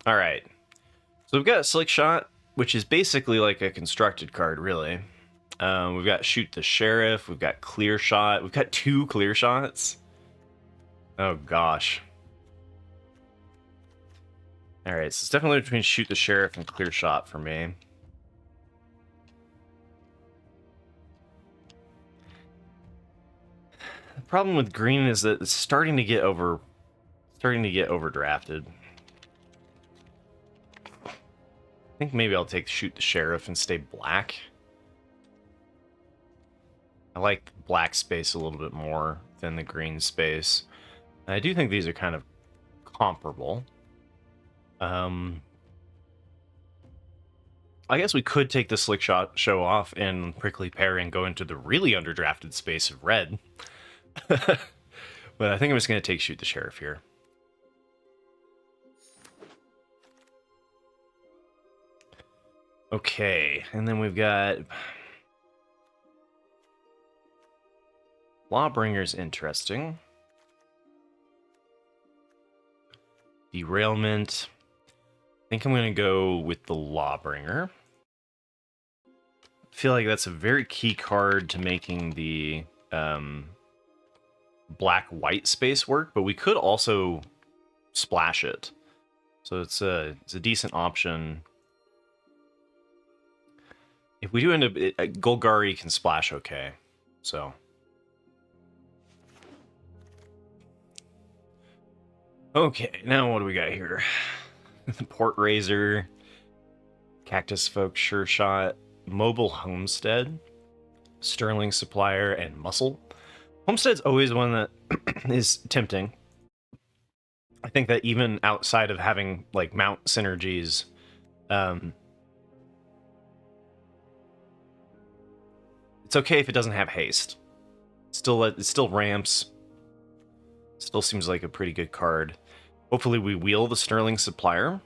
All right. So we've got Slick Shot, which is basically like a constructed card, really. We've got Shoot the Sheriff. We've got Clear Shot. We've got 2 Clear Shots. Oh, gosh. All right, so it's definitely between Shoot the Sheriff and Clear Shot for me. The problem with green is that it's starting to get overdrafted. I think maybe I'll take Shoot the Sheriff and stay black. I like black space a little bit more than the green space. And I do think these are kind of comparable. I guess we could take the Slick Shot show off and Prickly Pear and go into the really underdrafted space of red. But I think I'm just going to take Shoot the Sheriff here. Okay, and then we've got... Lawbringer's interesting. Derailment. I think I'm going to go with the Lawbringer. I feel like that's a very key card to making the black-white space work, but we could also splash it. So it's a decent option. If we do end up... Golgari can splash okay, so... Okay, now what do we got here? Port Razor, Cactus Folk, Sure Shot, Mobile Homestead, Sterling Supplier, and Muscle. Homestead's always one that is tempting. I think that even outside of having like mount synergies, it's okay if it doesn't have haste. It still ramps. Still seems like a pretty good card. Hopefully we wheel the Sterling Supplier.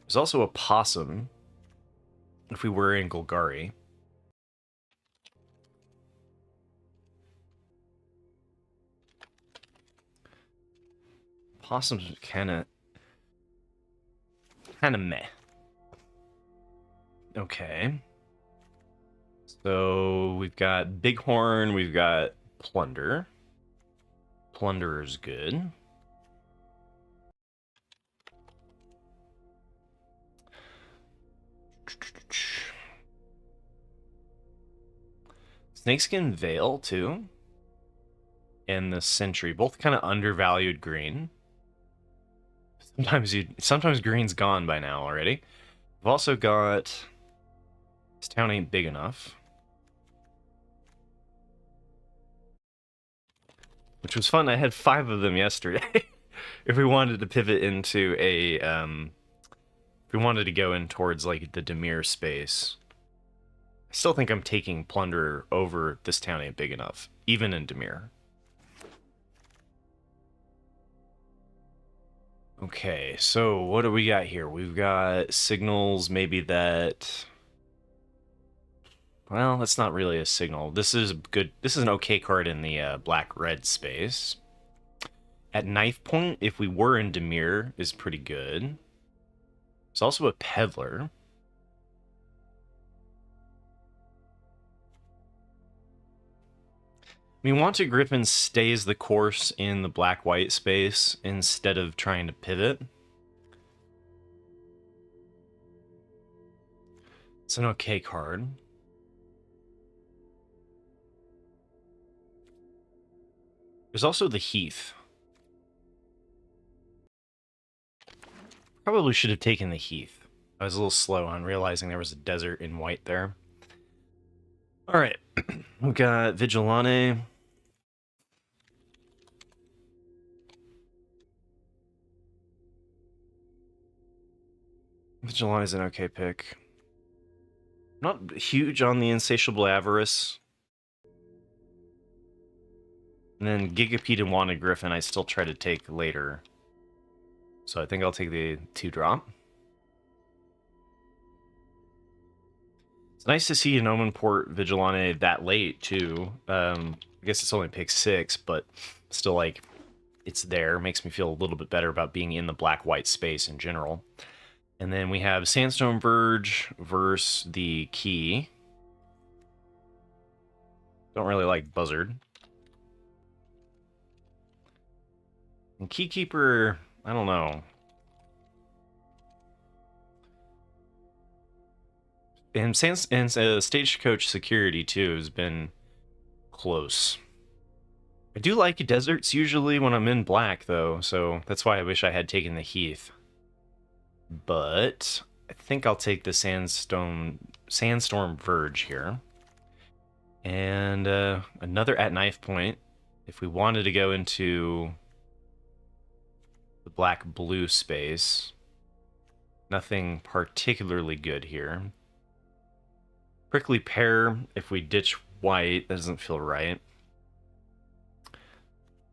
There's also a Possum, if we were in Golgari. Possum's kind of meh. Okay. So we've got Bighorn, we've got Plunder. Plunderer's good. Snakeskin Veil, too. And the Sentry, both kind of undervalued green. Sometimes green's gone by now already. We've also got... This town ain't big enough. Which was fun. I had 5 of them yesterday. If we wanted to pivot into a... if we wanted to go in towards, like, the Dimir space. I still think I'm taking Plunderer over This Town Ain't Big Enough. Even in Dimir. Okay, so what do we got here? We've got signals, maybe that... Well, that's not really a signal. This is good. This is an okay card in the black-red space. At Knife Point, if we were in Dimir, is pretty good. There's also a Peddler. I mean, Wanted Griffin stays the course in the black-white space instead of trying to pivot. It's an okay card. There's also the Heath. Probably should have taken the Heath. I was a little slow on realizing there was a desert in white there. Alright, we've got Vigilante. Vigilante's an okay pick. Not huge on the Insatiable Avarice. And then Gigapede and Wanted Griffin I still try to take later. So I think I'll take the 2-drop. It's nice to see an Omen Port Vigilante that late, too. I guess it's only pick 6, but still, like, it's there. Makes me feel a little bit better about being in the black-white space in general. And then we have Sandstone Verge versus the Key. Don't really like Buzzard. And Keykeeper, I don't know. And Stagecoach Security, too, has been close. I do like deserts usually when I'm in black, though, so that's why I wish I had taken the Heath. But I think I'll take the Sandstorm Verge here. And another at knife point. If we wanted to go into the black-blue space, nothing particularly good here. Prickly Pear, if we ditch white, that doesn't feel right. I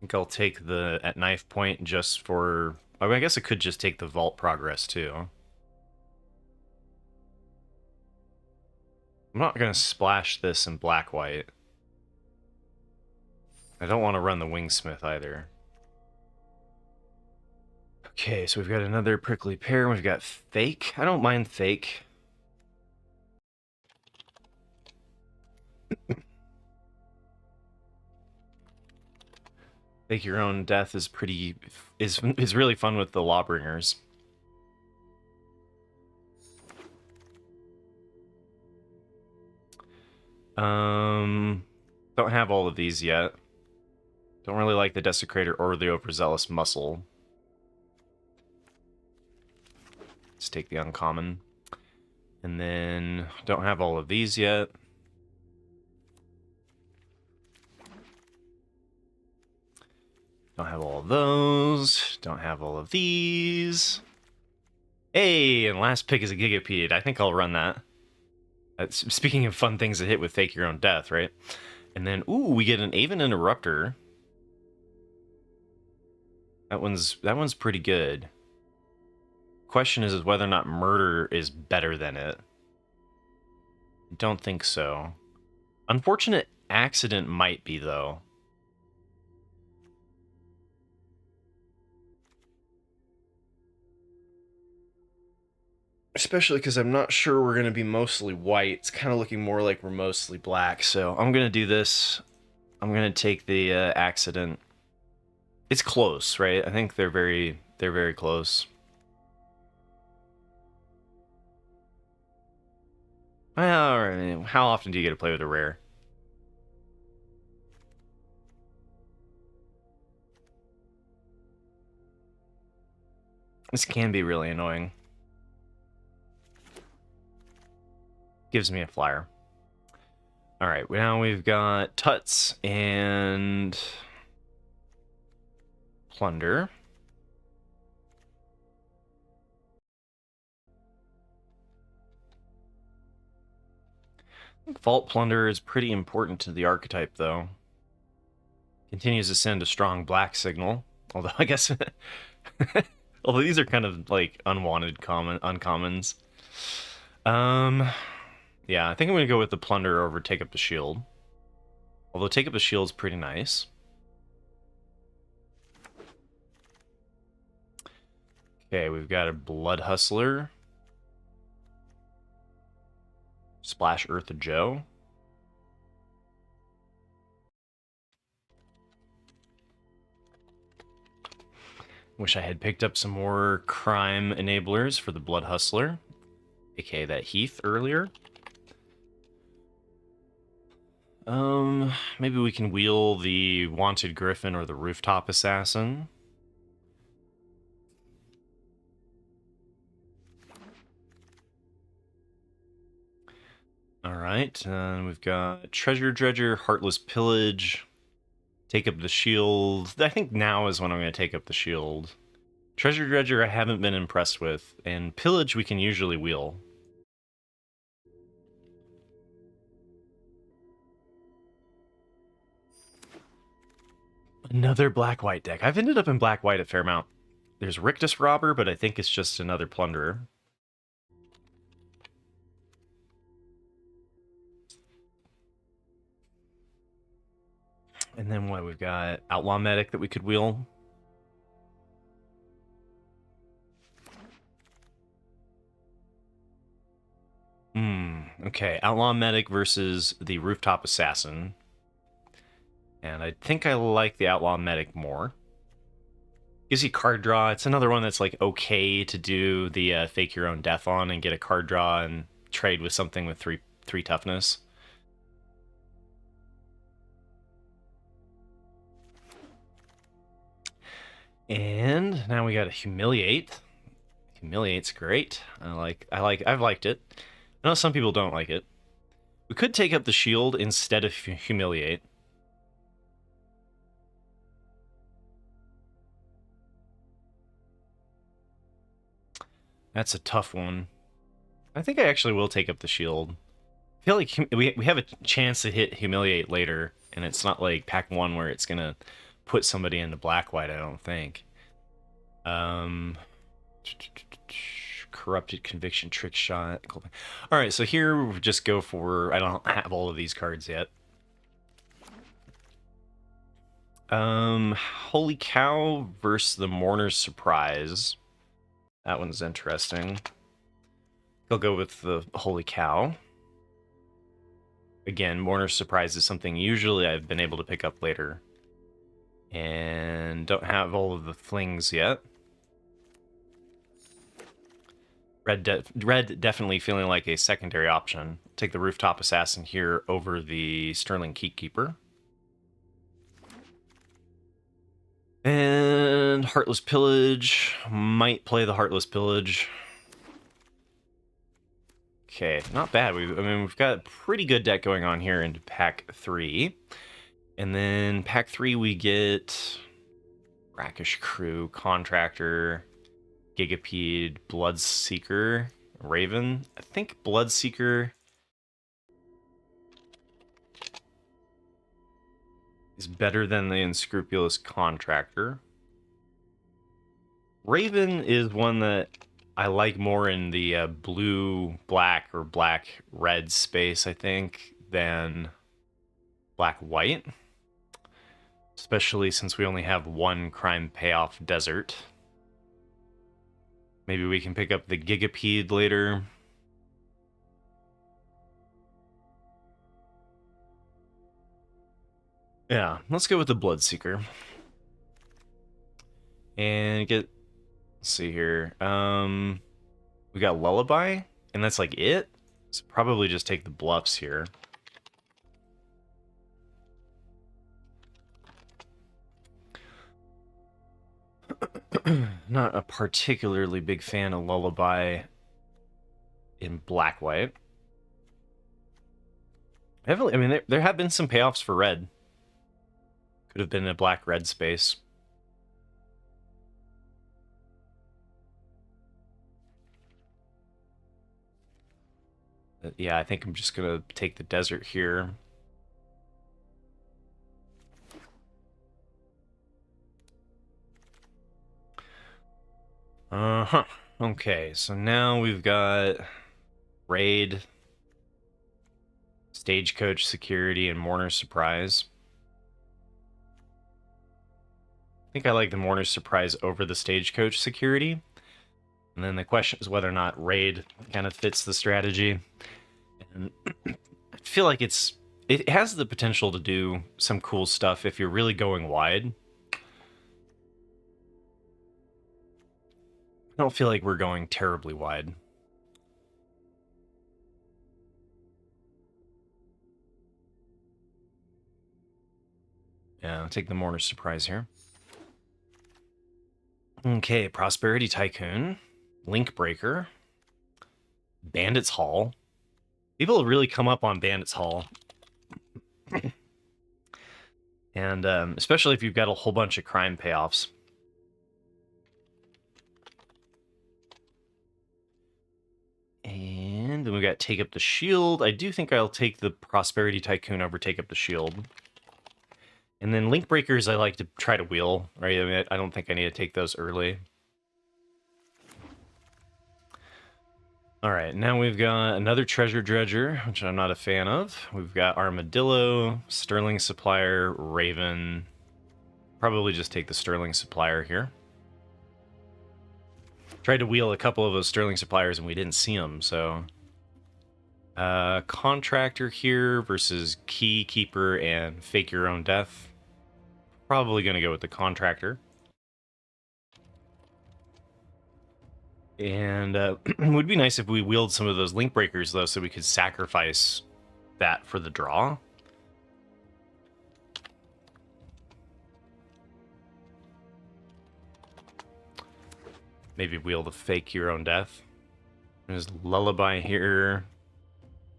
think I'll take the at knife point just for... I mean, I guess I could just take the Vault Progress, too. I'm not going to splash this in black-white. I don't want to run the Wingsmith, either. Okay, so we've got another Prickly Pear. We've got Fake. I don't mind Fake. Fake Your Own Death is is really fun with the Lawbringers. Don't have all of these yet. Don't really like the Desecrator or the Overzealous Muscle. Let's take the uncommon. And then don't have all of these yet. Don't have all of those. Don't have all of these. Hey, and last pick is a Gigapede. I think I'll run that. Speaking of fun things that hit with Fake Your Own Death, right? And then, ooh, we get an Aven Interrupter. That one's pretty good. Question is whether or not Murder is better than it. Don't think so. Unfortunate Accident might be, though. Especially because I'm not sure we're going to be mostly white. It's kind of looking more like we're mostly black. So I'm going to do this. I'm going to take the Accident. It's close, right? I think they're very close. Well, how often do you get to play with a rare? This can be really annoying. Gives me a flyer. All right, now we've got Tuts and Plunder. I think Vault Plunder is pretty important to the archetype, though. Continues to send a strong black signal, although I guess... although these are kind of, like, unwanted uncommons. Yeah, I think I'm going to go with the Plunder over Take Up the Shield. Although Take Up the Shield is pretty nice. Okay, we've got a Blood Hustler. Splash Earth of Joe. Wish I had picked up some more crime enablers for the Blood Hustler, aka that Heath earlier. Maybe we can wheel the Wanted Griffin or the Rooftop Assassin. Alright, and we've got Treasure Dredger, Heartless Pillage, Take Up the Shield. I think now is when I'm going to take up the Shield. Treasure Dredger I haven't been impressed with, and Pillage we can usually wheel. Another black-white deck. I've ended up in black-white a fair amount. There's Rictus Robber, but I think it's just another Plunderer. And then what, we've got Outlaw Medic that we could wheel. Okay, Outlaw Medic versus the Rooftop Assassin. And I think I like the Outlaw Medic more. Gives you card draw. It's another one that's like okay to do the fake your own death on and get a card draw and trade with something with three toughness. And now we got to Humiliate. Humiliate's great. I've liked it. I know some people don't like it. We could take up the shield instead of Humiliate. That's a tough one. I think I actually will take up the shield. I feel like we have a chance to hit Humiliate later, and it's not like pack 1 where it's gonna put somebody into black-white, I don't think. Corrupted Conviction, Trick Shot. Alright, so here we just go for... I don't have all of these cards yet. Holy Cow versus the Mourner's Surprise. That one's interesting. I'll go with the Holy Cow. Again, Mourner's Surprise is something usually I've been able to pick up later. And don't have all of the flings yet. Red definitely feeling like a secondary option. Take the Rooftop Assassin here over the Sterling Keepkeeper. And Heartless Pillage. Might play the Heartless Pillage. Okay, not bad. We've got a pretty good deck going on here into pack 3. And then pack 3 we get Brackish Crew, Contractor, Gigapede, Bloodseeker, Raven. I think Bloodseeker is better than the Unscrupulous Contractor. Raven is one that I like more in the blue-black or black-red space, I think, than black-white. Especially since we only have one Crime Payoff Desert. Maybe we can pick up the Gigapede later. Yeah, let's go with the Bloodseeker. And get... Let's see here. We got Lullaby, and that's like it. So probably just take the bluffs here. Not a particularly big fan of Lullaby in black-white. I mean, there have been some payoffs for red. Could have been a black-red space. But yeah, I think I'm just going to take the desert here. Okay, so now we've got Raid, Stagecoach Security, and Mourner's Surprise. I think I like the Mourner's Surprise over the Stagecoach Security. And then the question is whether or not Raid kind of fits the strategy. And I feel like it has the potential to do some cool stuff if you're really going wide. I don't feel like we're going terribly wide. Yeah, I'll take the Mourner's Surprise here. Okay, Prosperity Tycoon, Link Breaker, Bandits Hall. People have really come up on Bandits Hall. And especially if you've got a whole bunch of crime payoffs. And then we got Take Up the Shield. I do think I'll take the Prosperity Tycoon over Take Up the Shield. And then Link Breakers I like to try to wheel, right? I mean, I don't think I need to take those early. All right, now we've got another treasure dredger, which I'm not a fan of. We've got armadillo, sterling supplier, raven. Probably just take the sterling supplier here. Tried to wheel a couple of those sterling suppliers and we didn't see them, so... contractor here versus key keeper and fake your own death. Probably going to go with the contractor. And it would be nice if we wheeled some of those link breakers, though, so we could sacrifice that for the draw. Maybe wheel the fake your own death. There's lullaby here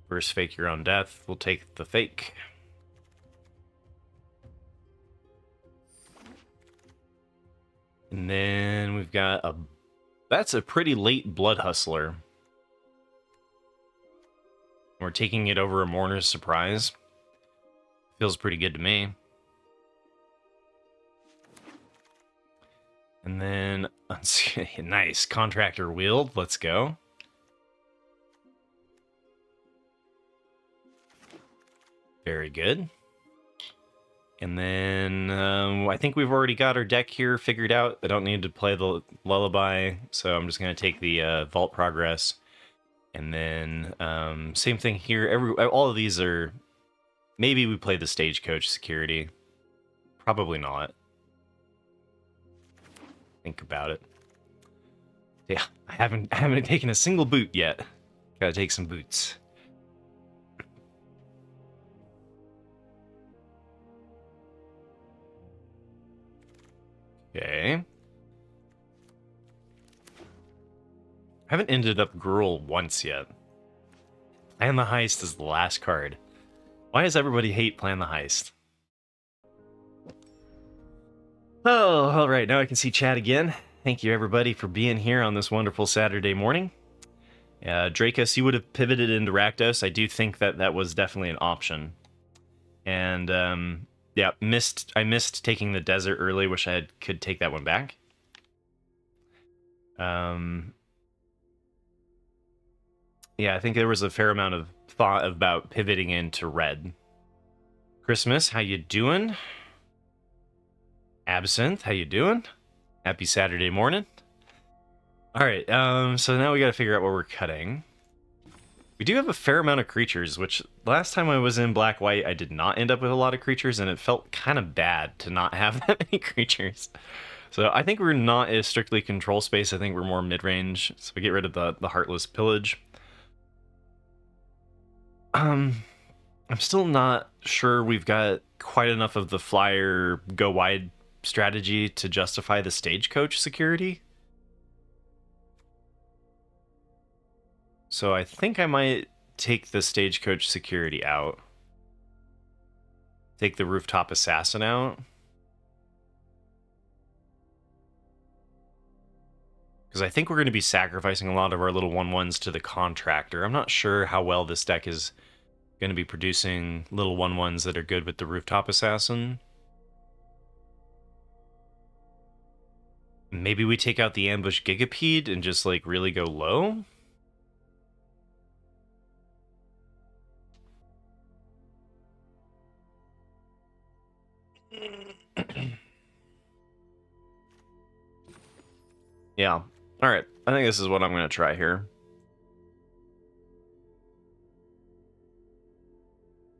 versus fake your own death. We'll take the fake. And then we've got a... That's a pretty late Blood Hustler. We're taking it over a Mourner's Surprise. Feels pretty good to me. And then, nice, Contractor Wheeled, let's go. Very good. And then I think we've already got our deck here figured out. I don't need to play the Lullaby, so I'm just going to take the Vault Progress. And then same thing here. All of these are... Maybe we play the Stagecoach Security. Probably not. Think about it. Yeah, I haven't taken a single boot yet. Gotta take some boots. Okay. I haven't ended up Gruul once yet. Plan the Heist is the last card. Why does everybody hate Plan the Heist? Oh, alright, now I can see chat again. Thank you everybody for being here on this wonderful Saturday morning. Dracus, you would have pivoted into Rakdos. I do think that was definitely an option. And, yeah, I missed taking the desert early. Wish I could take that one back. Yeah, I think there was a fair amount of thought about pivoting into red. Christmas, how you doing? Absinthe, how you doing? Happy Saturday morning. All right, so now we got to figure out what we're cutting. We do have a fair amount of creatures, which last time I was in black-white, I did not end up with a lot of creatures, and it felt kind of bad to not have that many creatures. So I think we're not a strictly control space. I think we're more mid-range, so we get rid of the Heartless Pillage. I'm still not sure we've got quite enough of the flyer go wide strategy to justify the Stagecoach Security. So I think I might take the Stagecoach Security out. Take the Rooftop Assassin out. Because I think we're going to be sacrificing a lot of our little 1/1s to the Contractor. I'm not sure how well this deck is going to be producing little 1/1s that are good with the Rooftop Assassin. Maybe we take out the Ambush Gigapede and just like really go low? Yeah. Alright. I think this is what I'm going to try here.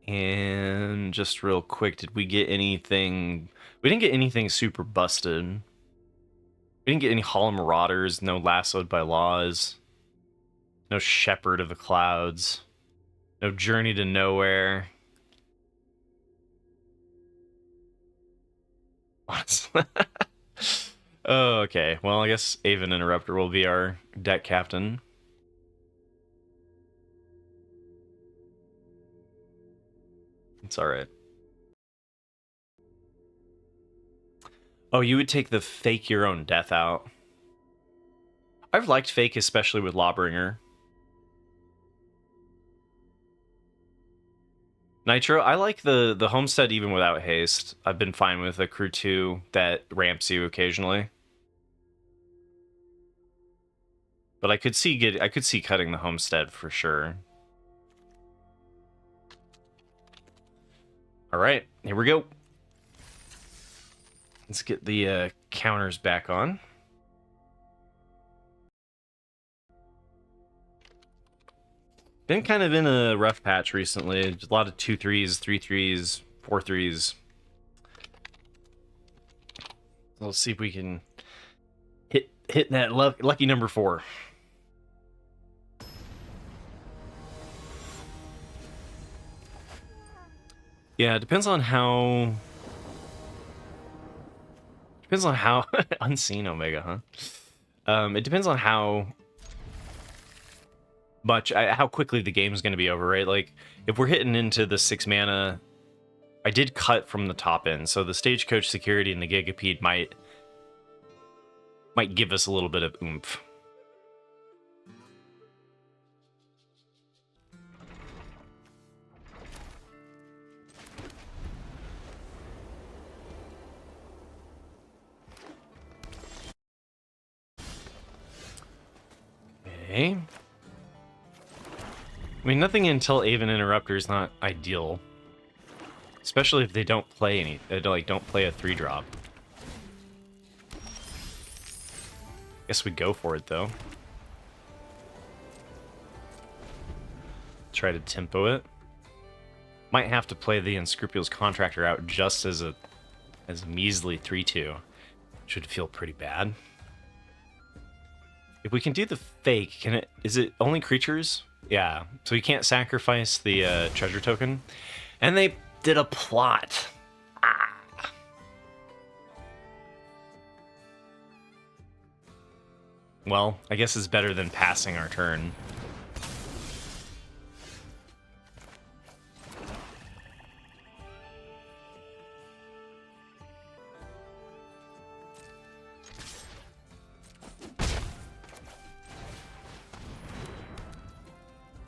And just real quick, did we get anything... We didn't get anything super busted. We didn't get any Hollow Marauders, no Lassoed by Laws, no Shepherd of the Clouds, no Journey to Nowhere. Oh, okay. Well, I guess Aven Interrupter will be our deck captain. It's alright. Oh, you would take the Fake Your Own Death out. I've liked Fake, especially with Lawbringer. Nitro, I like the Homestead even without haste. I've been fine with a Crew 2 that ramps you occasionally. But I could see cutting the homestead for sure. All right, here we go. Let's get the counters back on. Been kind of in a rough patch recently. Just a lot of 2-3s, 3-3s, 4-3s. Let's see if we can hit that lucky number 4. Yeah, it depends on how unseen Omega, huh? It depends on how how quickly the game's going to be over, right? Like if we're hitting into the 6 mana, I did cut from the top end, so the Stagecoach Security and the Gigapede might give us a little bit of oomph. Okay. I mean, nothing until Aven Interrupter is not ideal, especially if they don't play don't play a 3-drop. Guess we go for it though. Try to tempo it. Might have to play the Unscrupulous Contractor out just as a measly 3-2. Should feel pretty bad. If we can do the fake, is it only creatures? Yeah, so you can't sacrifice the treasure token. And they did a plot. Ah. Well, I guess it's better than passing our turn.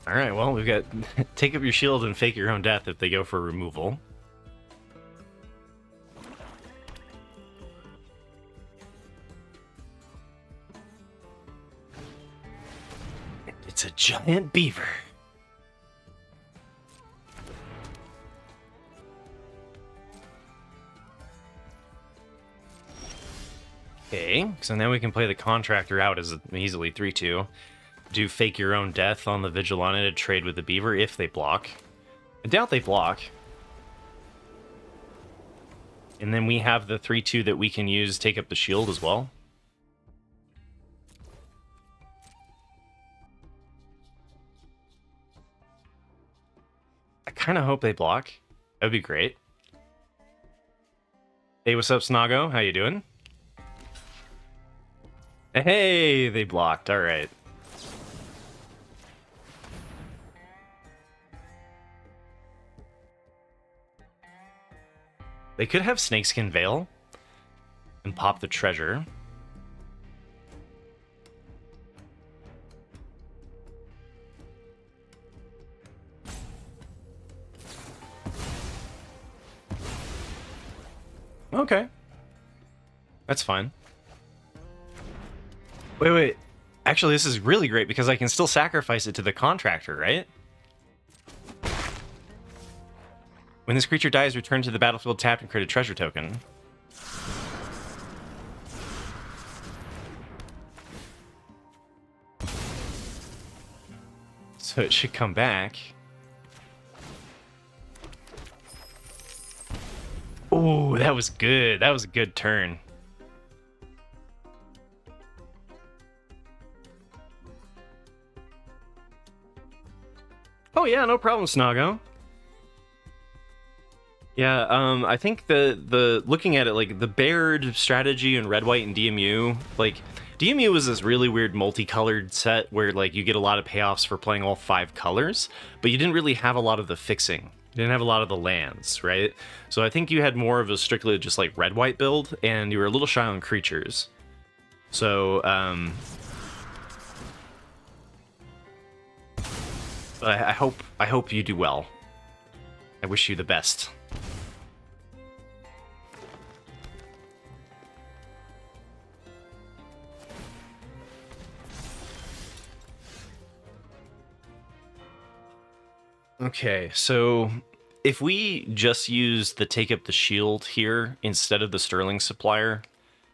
Alright, well, we've got take up your shield and fake your own death if they go for removal. It's a giant beaver. Okay, so now we can play the Contractor out as an easily 3-2. Do fake your own death on the Vigilante to trade with the Beaver if they block. I doubt they block. And then we have the 3-2 that we can use take up the shield as well. I kind of hope they block. That would be great. Hey, what's up, Snago? How you doing? Hey, they blocked. All right. They could have Snakeskin Veil and pop the treasure. Okay. That's fine. Wait. Actually, this is really great because I can still sacrifice it to the Contractor, right? When this creature dies, return to the battlefield tapped and create a treasure token. So it should come back. Oh, that was good. That was a good turn. Oh yeah, no problem, Snago. Yeah, I think the looking at it, like the Baird strategy and red, white, and DMU, like DMU was this really weird multicolored set where like you get a lot of payoffs for playing all 5 colors, but you didn't really have a lot of the fixing. You didn't have a lot of the lands, right? So I think you had more of a strictly just like red, white build, and you were a little shy on creatures. So I hope you do well. I wish you the best. Okay, so if we just use the take up the shield here instead of the Sterling Supplier,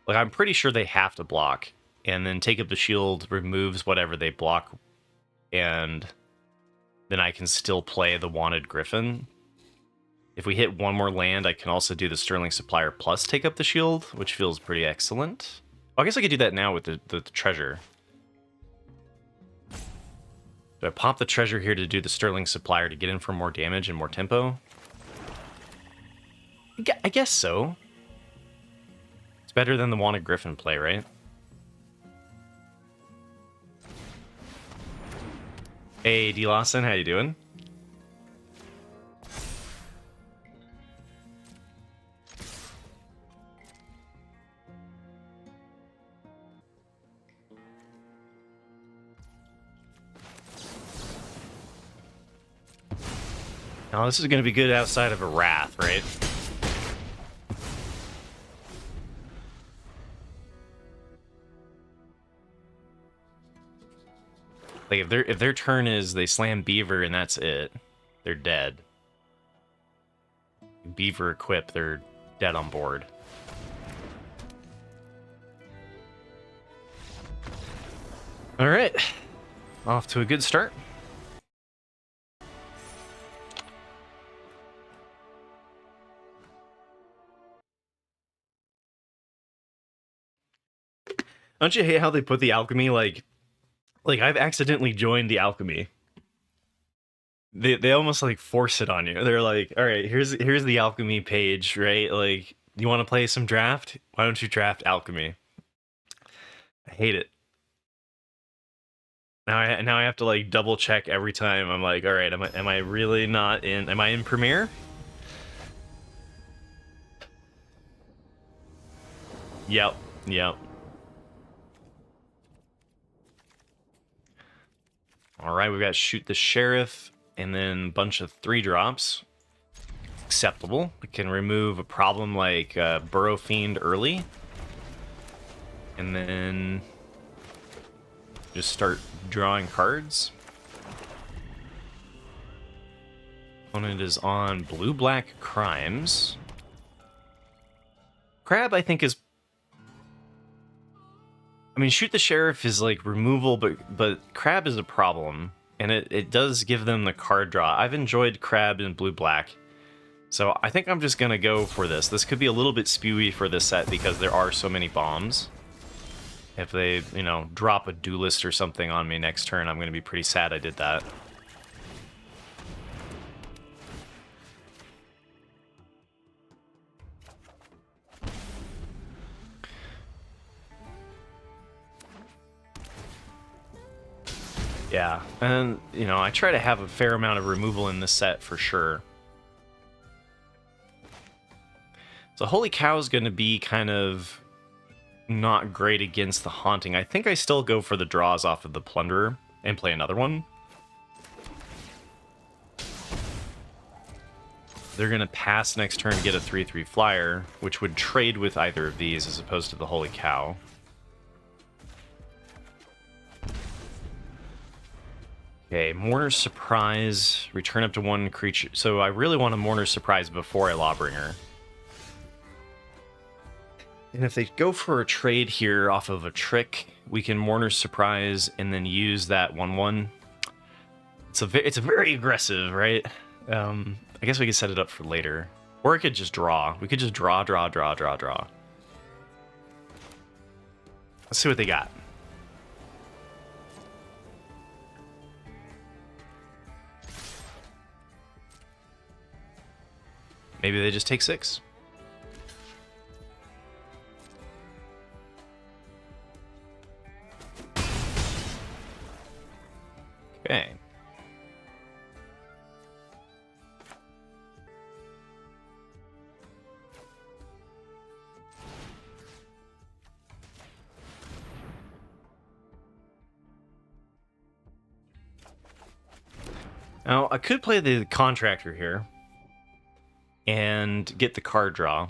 like I'm pretty sure they have to block, and then take up the shield removes whatever they block, and then I can still play the Wanted Griffin. If we hit one more land, I can also do the Sterling Supplier plus take up the shield, which feels pretty excellent. Oh, I guess I could do that now with the treasure. Do I pop the treasure here to do the Sterling Supplier to get in for more damage and more tempo? I guess so. It's better than the Wanted Griffin play, right? Hey, D. Lawson, how you doing? Now, this is going to be good outside of a Wrath, right? Like, if their turn is they slam Beaver and that's it, they're dead. Beaver equip, they're dead on board. All right, off to a good start. Don't you hate how they put the alchemy like I've accidentally joined the alchemy. They almost like force it on you. They're like, all right, here's the alchemy page, right? Like, you want to play some draft? Why don't you draft alchemy? I hate it. Now I have to like double check every time. I'm like, all right, am I really not in? Am I in Premiere? Yep. All right, we've got Shoot the Sheriff and then a bunch of 3-drops. Acceptable. We can remove a problem like Burrow Fiend early. And then just start drawing cards. Opponent is on blue-black crimes. Crab, I think, is... I mean, Shoot the Sheriff is like removal, but Crab is a problem. And it does give them the card draw. I've enjoyed Crab in blue-black. So I think I'm just going to go for this. This could be a little bit spewy for this set because there are so many bombs. If they, you know, drop a duelist or something on me next turn, I'm going to be pretty sad I did that. Yeah, and, you know, I try to have a fair amount of removal in this set for sure. So Holy Cow is going to be kind of not great against the Haunting. I think I still go for the draws off of the Plunderer and play another one. They're going to pass next turn, get a 3/3 flyer, which would trade with either of these as opposed to the Holy Cow. Okay, Mourner's Surprise, return up to 1 creature. So I really want a Mourner's Surprise before I Lawbringer. And if they go for a trade here off of a trick, we can Mourner's Surprise and then use that 1/1. It's a very aggressive, right? I guess we could set it up for later. Or I could just draw. We could just draw. Let's see what they got. Maybe they just take 6. Okay. Now, I could play the Contractor here and get the card draw.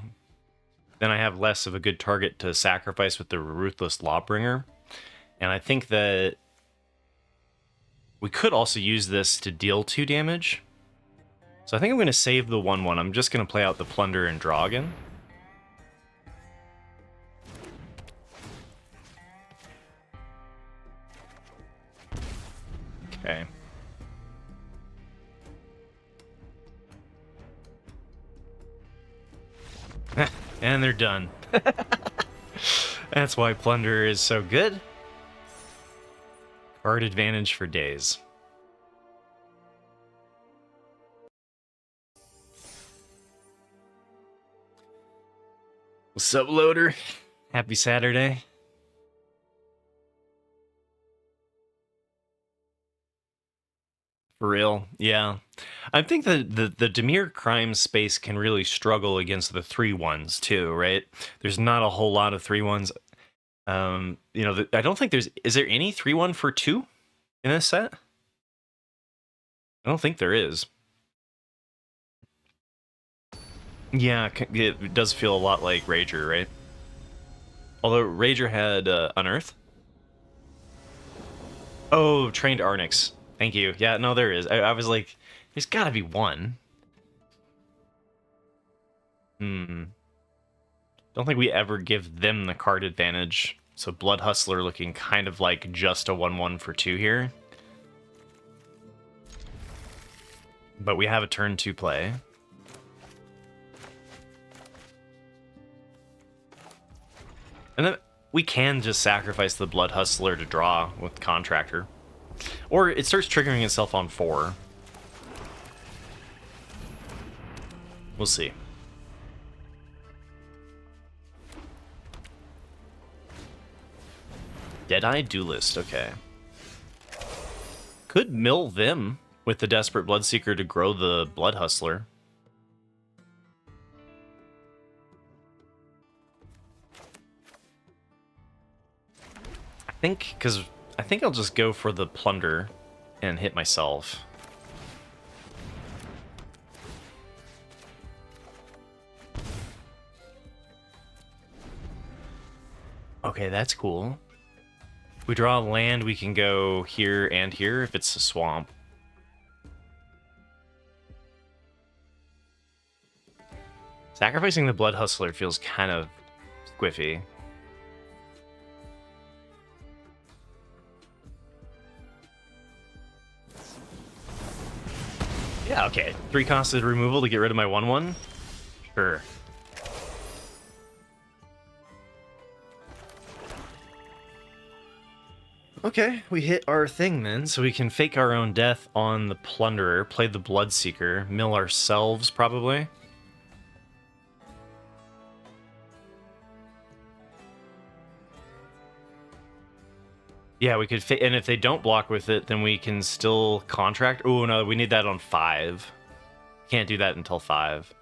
Then I have less of a good target to sacrifice with the Ruthless Lawbringer. And I think that we could also use this to deal 2 damage. So I think I'm going to save the 1/1. I'm just going to play out the Plunder and draw again. Okay. And they're done. That's why Plunder is so good. Card advantage for days. What's up, Loader? Happy Saturday. For real, yeah. I think that the Dimir crime space can really struggle against the 3/1s too, right? There's not a whole lot of 3/1s. I don't think is there any 3/1 for 2 in this set? I don't think there is. Yeah, it does feel a lot like Rager, right? Although Rager had Unearth. Oh, Trained Arnix. Thank you. Yeah, no, there is. I was like, there's gotta be one. Don't think we ever give them the card advantage. So Blood Hustler looking kind of like just a 1/1 for 2 here. But we have a turn to play. And then we can just sacrifice the Blood Hustler to draw with Contractor. Or it starts triggering itself on 4. We'll see. Deadeye Duelist, okay. Could mill them with the Desperate Bloodseeker to grow the Blood Hustler. I think I'll just go for the Plunder and hit myself. Okay, that's cool. If we draw a land, we can go here and here if it's a swamp. Sacrificing the Blood Hustler feels kind of squiffy. Yeah, okay. 3-costed removal to get rid of my 1/1? Sure. Okay, we hit our thing then, so we can fake our own death on the Plunderer, play the Bloodseeker, mill ourselves, probably. Yeah, we could and if they don't block with it, then we can still contract. Oh, no, we need that on 5. Can't do that until 5.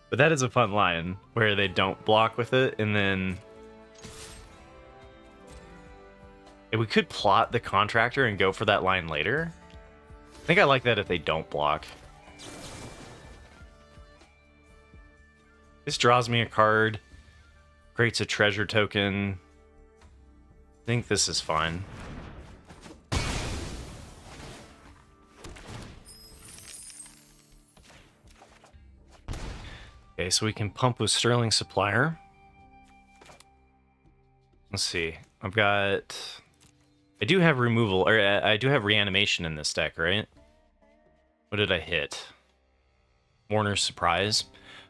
But that is a fun line, where they don't block with it, and then... And we could plot the Contractor and go for that line later. I think I like that if they don't block. This draws me a card. Creates a treasure token. I think this is fine. Okay, so we can pump with Sterling Supplier. Let's see. I've got... I do have removal, or I do have reanimation in this deck, right? What did I hit? Mourner's Surprise.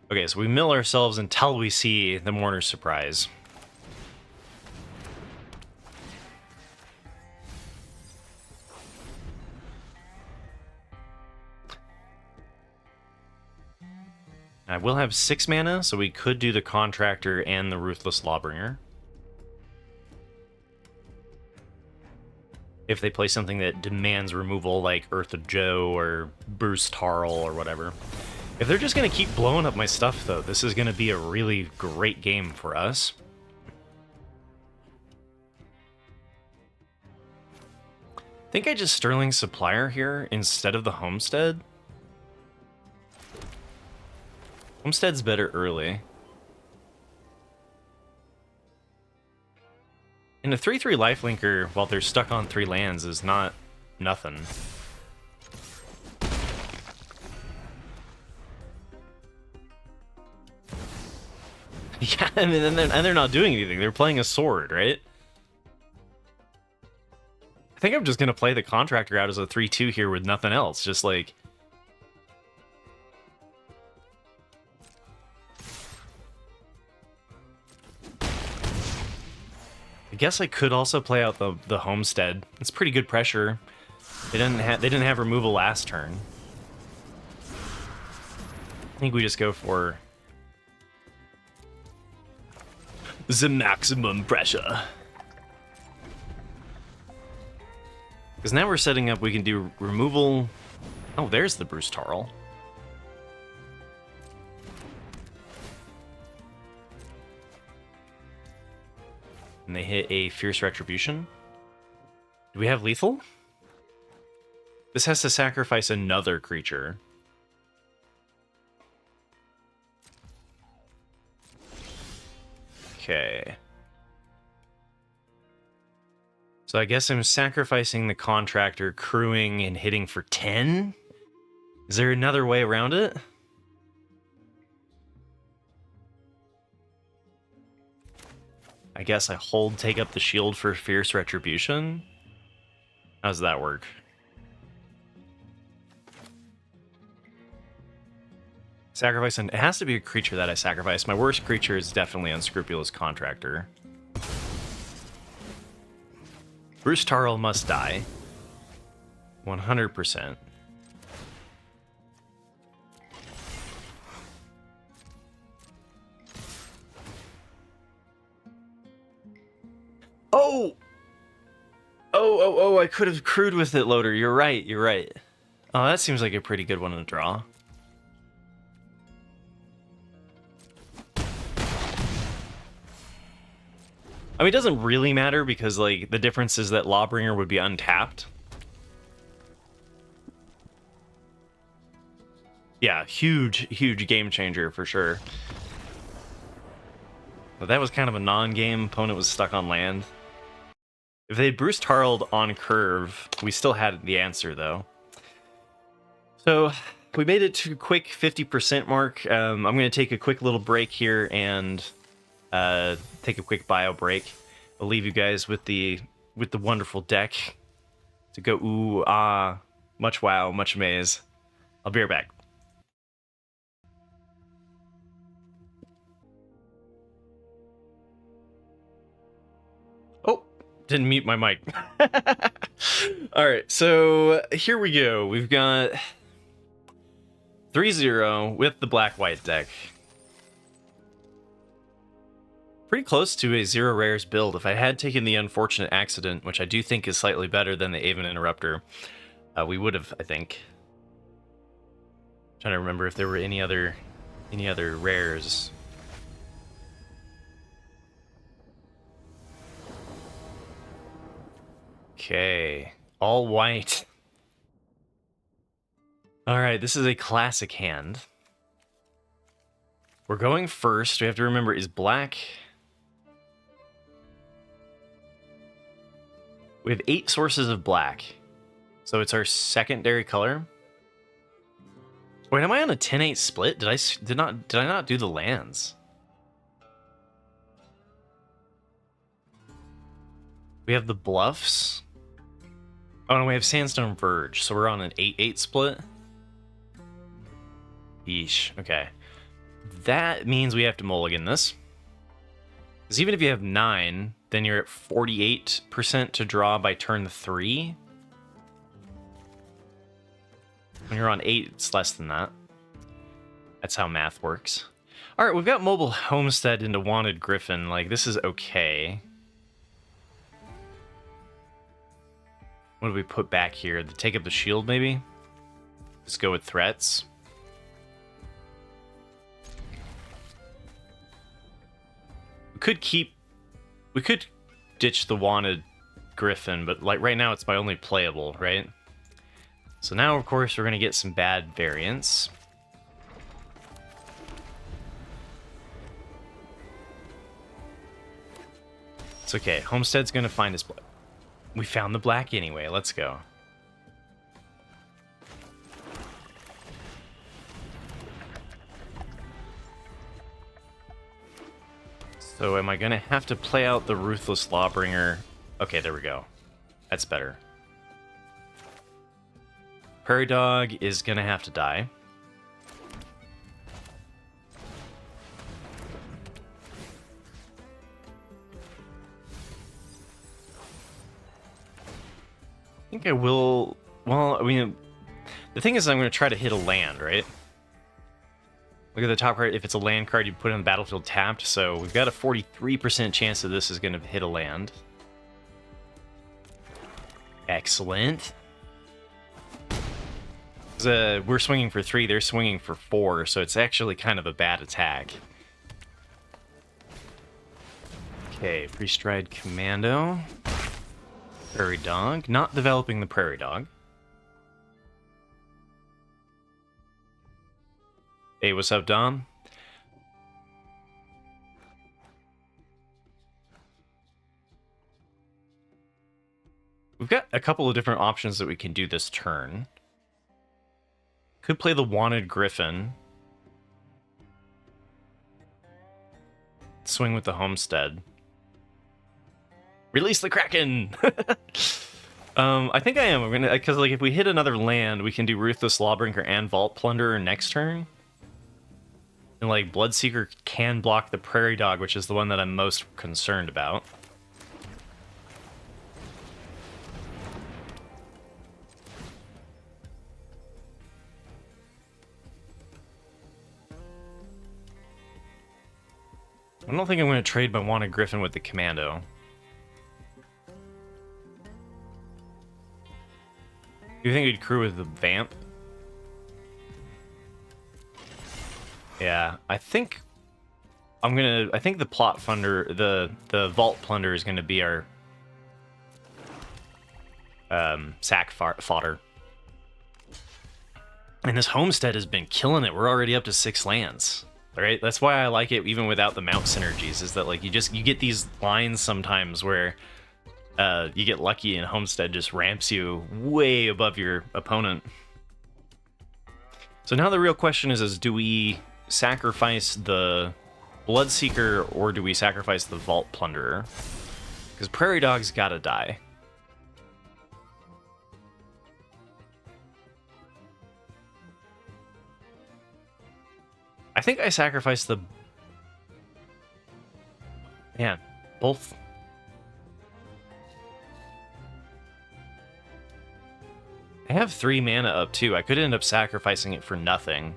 Okay, so we mill ourselves until we see the Mourner's Surprise. I will have 6 mana, so we could do the Contractor and the Ruthless Lawbringer. If they play something that demands removal, like Earth of Joe or Bruce Tarl or whatever. If they're just going to keep blowing up my stuff, though, this is going to be a really great game for us. I think I just Sterling Supplier here instead of the Homestead. Homestead's better early. And a 3/3 lifelinker, while they're stuck on 3 lands, is not nothing. Yeah, I mean, and they're not doing anything. They're playing a sword, right? I think I'm just gonna play the contractor out as a 3/2 here with nothing else. Just like... I guess I could also play out the homestead. It's pretty good pressure. They didn't have removal last turn. I think we just go for the maximum pressure. Because now we're setting up, we can do removal. Oh, there's the Bruce Tarl. And they hit a Fierce Retribution. Do we have lethal? This has to sacrifice another creature. Okay. So I guess I'm sacrificing the contractor, crewing, and hitting for 10? Is there another way around it? I guess I hold, take up the shield for Fierce Retribution? How does that work? Sacrifice, and it has to be a creature that I sacrifice. My worst creature is definitely Unscrupulous Contractor. Bruce Tarl must die. 100%. Oh! Oh, I could have crewed with it, Loader. You're right, you're right. Oh, that seems like a pretty good one to draw. I mean, it doesn't really matter because, like, the difference is that Lawbringer would be untapped. Yeah, huge game changer for sure. But that was kind of a non-game. Opponent was stuck on land. If they'd Bruce Tarled on curve, we still had the answer, though. So, we made it to a quick 50% mark. I'm going to take a quick little break here and take a quick bio break. I'll leave you guys with the wonderful deck to go ooh, ah, much wow, much amaze. I'll be right back. Oh, didn't mute my mic. All right, so here we go. We've got 3-0 with the black-white deck. Pretty close to a 0 rares build. If I had taken the Unfortunate Accident, which I do think is slightly better than the Aven Interrupter, we would have, I think. Trying to remember if there were any other rares. Okay, all white. All right, this is a classic hand. We're going first. We have to remember, is black... We have 8 sources of black. So it's our secondary color. Wait, am I on a 10-8 split? Did I not do the lands? We have the bluffs. Oh, no, we have Sandstone Verge, so we're on an 8-8 split. Yeesh, okay. That means we have to mulligan this. Because even if you have 9, then you're at 48% to draw by turn 3. When you're on 8, it's less than that. That's how math works. Alright, we've got Mobile Homestead into Wanted Griffin. Like, this is okay. What do we put back here? Take up the shield, maybe? Just go with threats. We could ditch the Wanted Griffin, but like right now it's my only playable, right? So now, of course, we're going to get some bad variants. It's okay. Homestead's going to find his... We found the black anyway. Let's go. So am I going to have to play out the Ruthless Lawbringer? Okay, there we go. That's better. Prairie Dog is going to have to die. I think I will... Well, I mean, the thing is I'm going to try to hit a land, right? Look at the top card. If it's a land card, you put it on the battlefield tapped. So we've got a 43% chance that this is going to hit a land. Excellent. We're swinging for 3, they're swinging for 4, so it's actually kind of a bad attack. Okay, Freeze-Stride Commando. Prairie Dog. Not developing the Prairie Dog. Hey, what's up, Dom? We've got a couple of different options that we can do this turn. Could play the Wanted Griffin. Swing with the Homestead. Release the Kraken! I think I am. We're gonna, because like if we hit another land, we can do Ruthless Lawbringer and Vault Plunderer next turn. And like Bloodseeker can block the Prairie Dog, which is the one that I'm most concerned about. I don't think I'm going to trade my Wanted Griffin with the Commando. Do you think we'd crew with the Vamp? Yeah, I think the Plot Funder, the Vault Plunder is gonna be our sack fodder. And this Homestead has been killing it. We're already up to 6 lands. Right? That's why I like it even without the mount synergies, is that like you get these lines sometimes where you get lucky and Homestead just ramps you way above your opponent. So now the real question is do we sacrifice the Bloodseeker or do we sacrifice the Vault Plunderer? Because Prairie Dog's gotta die. I think I sacrificed the... Man, both... I have 3 mana up too. I could end up sacrificing it for nothing.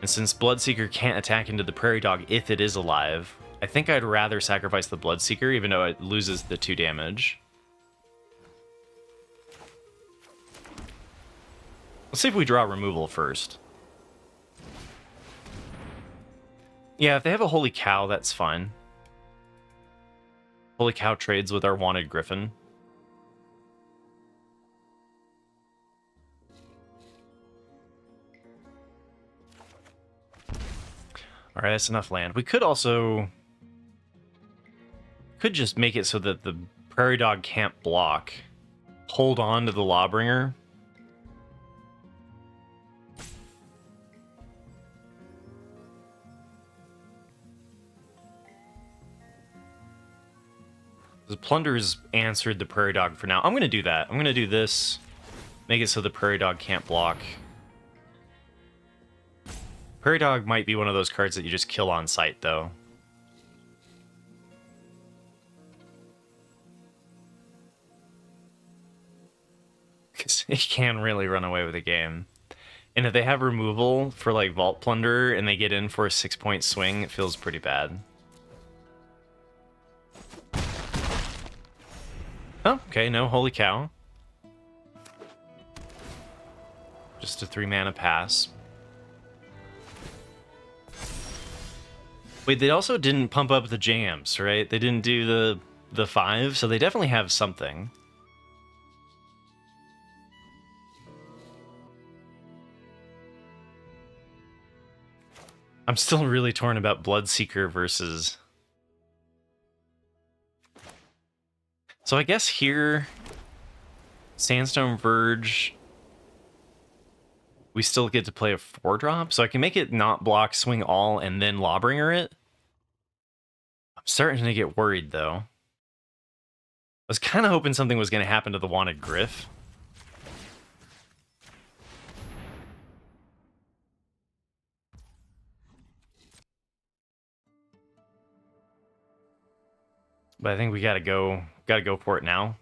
And since Bloodseeker can't attack into the Prairie Dog if it is alive, I think I'd rather sacrifice the Bloodseeker even though it loses the 2 damage. Let's see if we draw removal first. Yeah, if they have a Holy Cow, that's fine. Holy Cow trades with our Wanted Griffin. Alright, that's enough land. We could also... Could just make it so that the Prairie Dog can't block. Hold on to the Lawbringer. The Plunder's answered the Prairie Dog for now. I'm going to do that. I'm going to do this. Make it so the Prairie Dog can't block. Prairie Dog might be one of those cards that you just kill on sight, though. Because it can really run away with the game. And if they have removal for, like, Vault Plunderer and they get in for a 6-point swing, it feels pretty bad. Oh, okay, no Holy Cow. Just a 3 mana pass. Wait, they also didn't pump up the jams, right? They didn't do the 5, so they definitely have something. I'm still really torn about Bloodseeker versus... So I guess here, Sandstone Verge, we still get to play a 4-drop, so I can make it not block, swing all, and then Lawbringer it. I'm starting to get worried, though. I was kind of hoping something was going to happen to the Wanted Griff. But I think we gotta go for it now.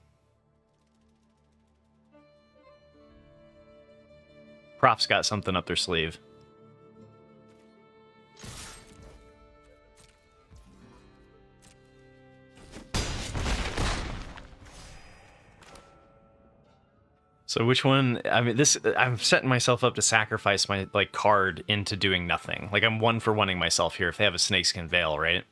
Prof's got something up their sleeve. So which one? I mean, I'm setting myself up to sacrifice my card into doing nothing. Like I'm 1-for-1ing myself here if they have a Snakeskin Veil, right?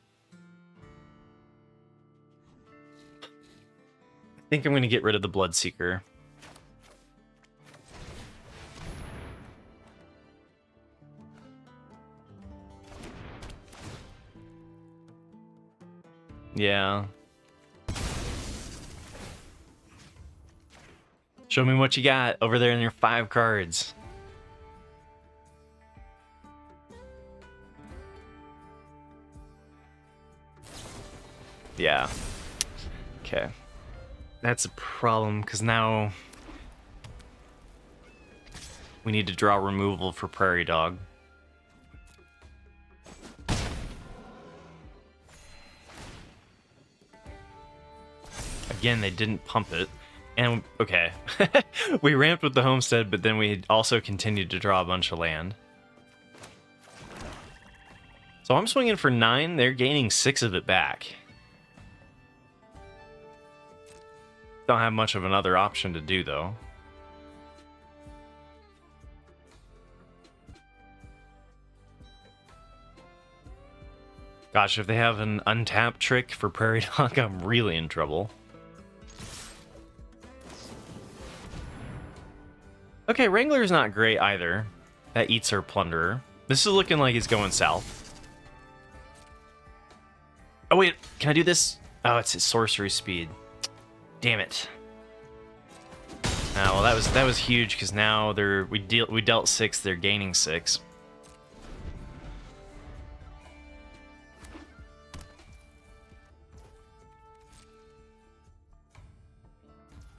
I think I'm gonna get rid of the Bloodseeker. Yeah. Show me what you got over there in your 5 cards. Yeah. Okay. That's a problem, because now we need to draw removal for Prairie Dog. Again, they didn't pump it. And, okay. We ramped with the Homestead, but then we also continued to draw a bunch of land. So I'm swinging for 9. They're gaining 6 of it back. Don't have much of another option to do, though. Gosh, if they have an untap trick for Prairie Dog, I'm really in trouble. Okay, Wrangler's not great either. That eats our Plunderer. This is looking like it's going south. Oh wait, can I do this? Oh, it's his sorcery speed. Damn it. Oh, well, that was huge because now we dealt 6, they're gaining 6.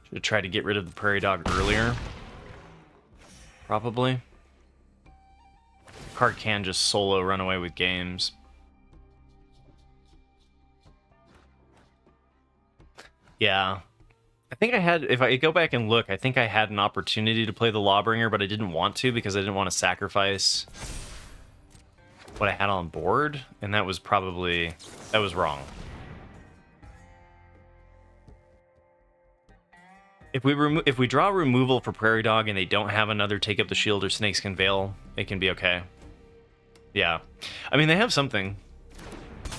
Should have tried to get rid of the Prairie Dog earlier. Probably. Card can just solo run away with games. Yeah. I think I had, if I go back and look, I think I had an opportunity to play the Lawbringer, but I didn't want to because I didn't want to sacrifice what I had on board, and that was wrong. If we draw removal for Prairie Dog and they don't have another Take Up the Shield or Snakeskin Veil, it can be okay. Yeah. I mean, they have something. I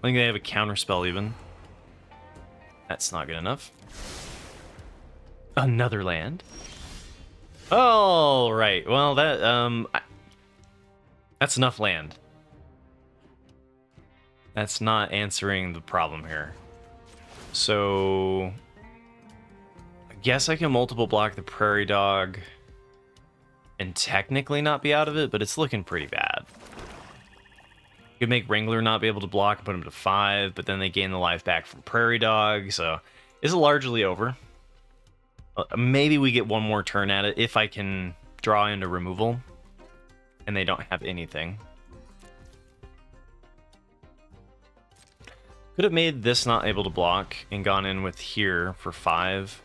think they have a counterspell even. That's not good enough. Another land. Oh, right. Well, that's enough land. That's not answering the problem here. So I guess I can multiple block the Prairie Dog and technically not be out of it, but it's looking pretty bad. You could make Wrangler not be able to block and put him to 5, but then they gain the life back from Prairie Dog, so it's largely over. Maybe we get one more turn at it if I can draw into removal and they don't have anything. Could have made this not able to block and gone in with here for 5.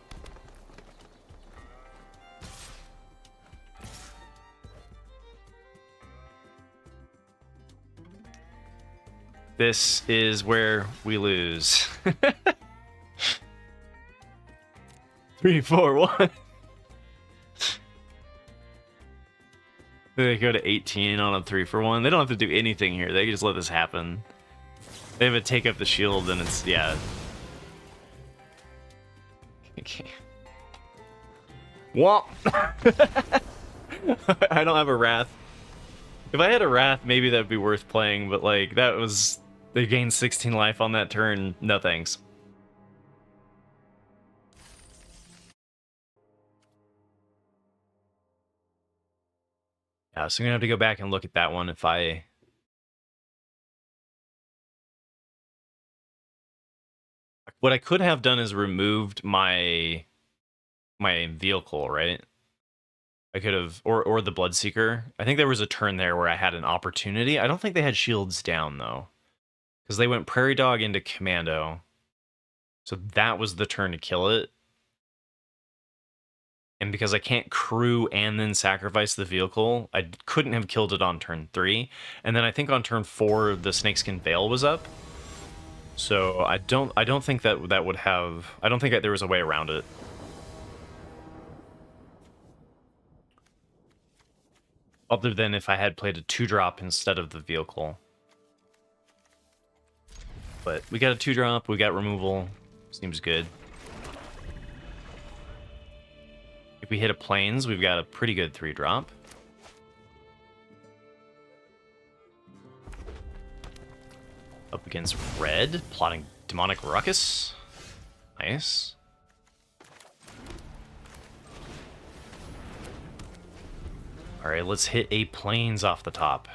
This is where we lose. 3, 4, 1. They go to 18 on a 3 for 1. They don't have to do anything here. They can just let this happen. They have a Take Up the Shield, and it's, yeah. Okay. Womp! I don't have a Wrath. If I had a Wrath, maybe that'd be worth playing, but, like, that was... They gained 16 life on that turn. No thanks. Yeah, so I'm gonna have to go back and look at that one if I What I could have done is removed my vehicle, right? I could have, or the Bloodseeker. I think there was a turn there where I had an opportunity. I don't think they had shields down though, because they went Prairie Dog into Commando. So that was the turn to kill it. And because I can't crew and then sacrifice the vehicle, I couldn't have killed it on turn 3. And then I think on turn 4 the Snakeskin Veil was up. So I don't think that would have, I don't think that there was a way around it. Other than if I had played a 2-drop instead of the vehicle. But we got a 2-drop, we got removal. Seems good. If we hit a plains, we've got a pretty good 3-drop. Up against red, plotting Demonic Ruckus. Nice. Alright, let's hit a plains off the top.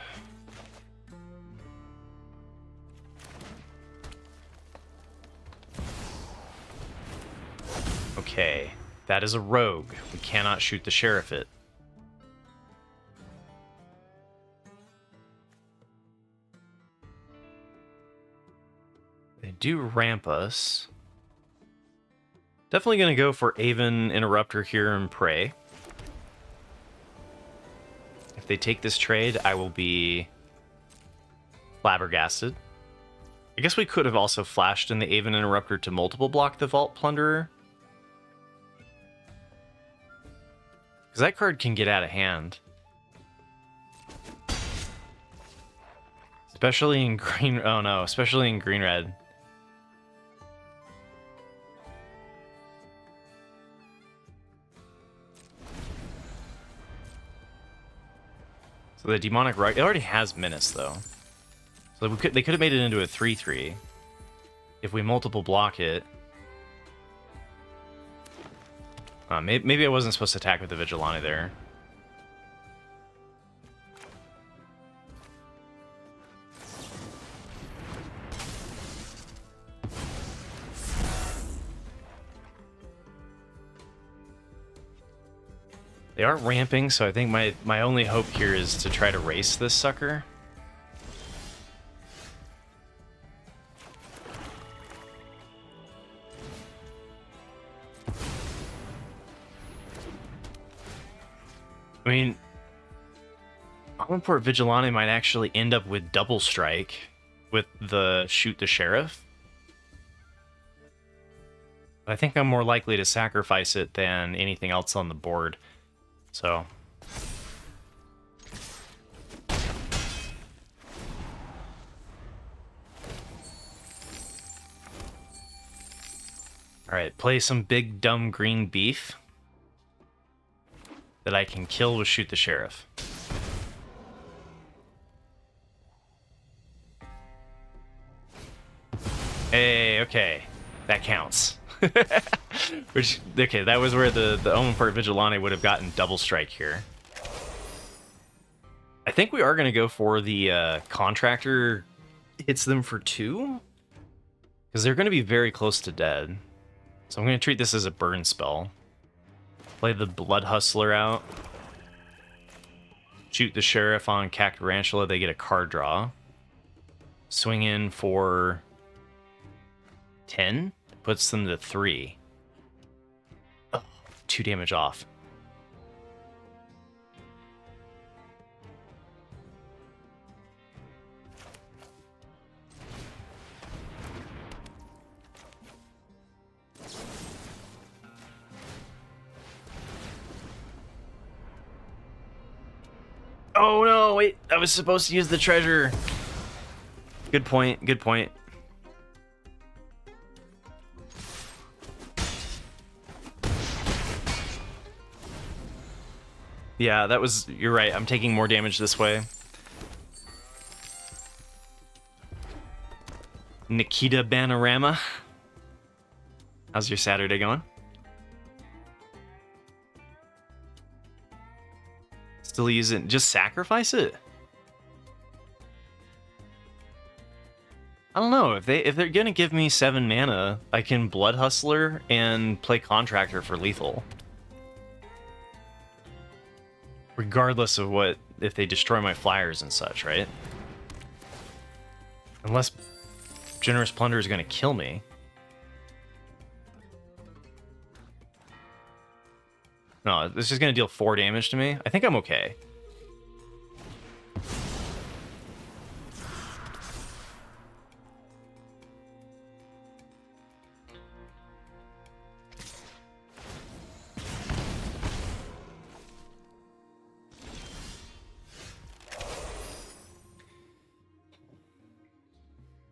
Okay, that is a rogue. We cannot shoot the sheriff it. They do ramp us. Definitely going to go for Aven Interrupter here and pray. If they take this trade, I will be flabbergasted. I guess we could have also flashed in the Aven Interrupter to multiple block the Vault Plunderer. Because that card can get out of hand. Especially in green... Oh no, especially in green-red. So the Demonic Rug... It already has Menace, though. So they could have made it into a 3-3. If we multiple block it... maybe I wasn't supposed to attack with the Vigilante there. They are ramping, so I think my only hope here is to try to race this sucker. I mean, Homenport Vigilante might actually end up with double strike with the shoot the sheriff. But I think I'm more likely to sacrifice it than anything else on the board. So... Alright, play some big dumb green beef that I can kill with Shoot the Sheriff. Hey, okay. That counts. Which, okay, that was where the Homenport Vigilante would have gotten double strike here. I think we are going to go for the Contractor hits them for 2. Because they're going to be very close to dead. So I'm going to treat this as a burn spell. Play the Blood Hustler out. Shoot the Sheriff on Cactarantula, they get a card draw. Swing in for 10. Puts them to 3. Oh, 2 damage off. Oh no, wait, I was supposed to use the treasure. Good point, good point. Yeah, that was, you're right, I'm taking more damage this way. Nikita Banorama. How's your Saturday going? Still using, just sacrifice it. I don't know, if they're gonna give me 7 mana, I can Blood Hustler and play Contractor for lethal. Regardless of what, if they destroy my flyers and such, right? Unless Generous Plunder is gonna kill me. No, this is gonna deal 4 damage to me. I think I'm okay.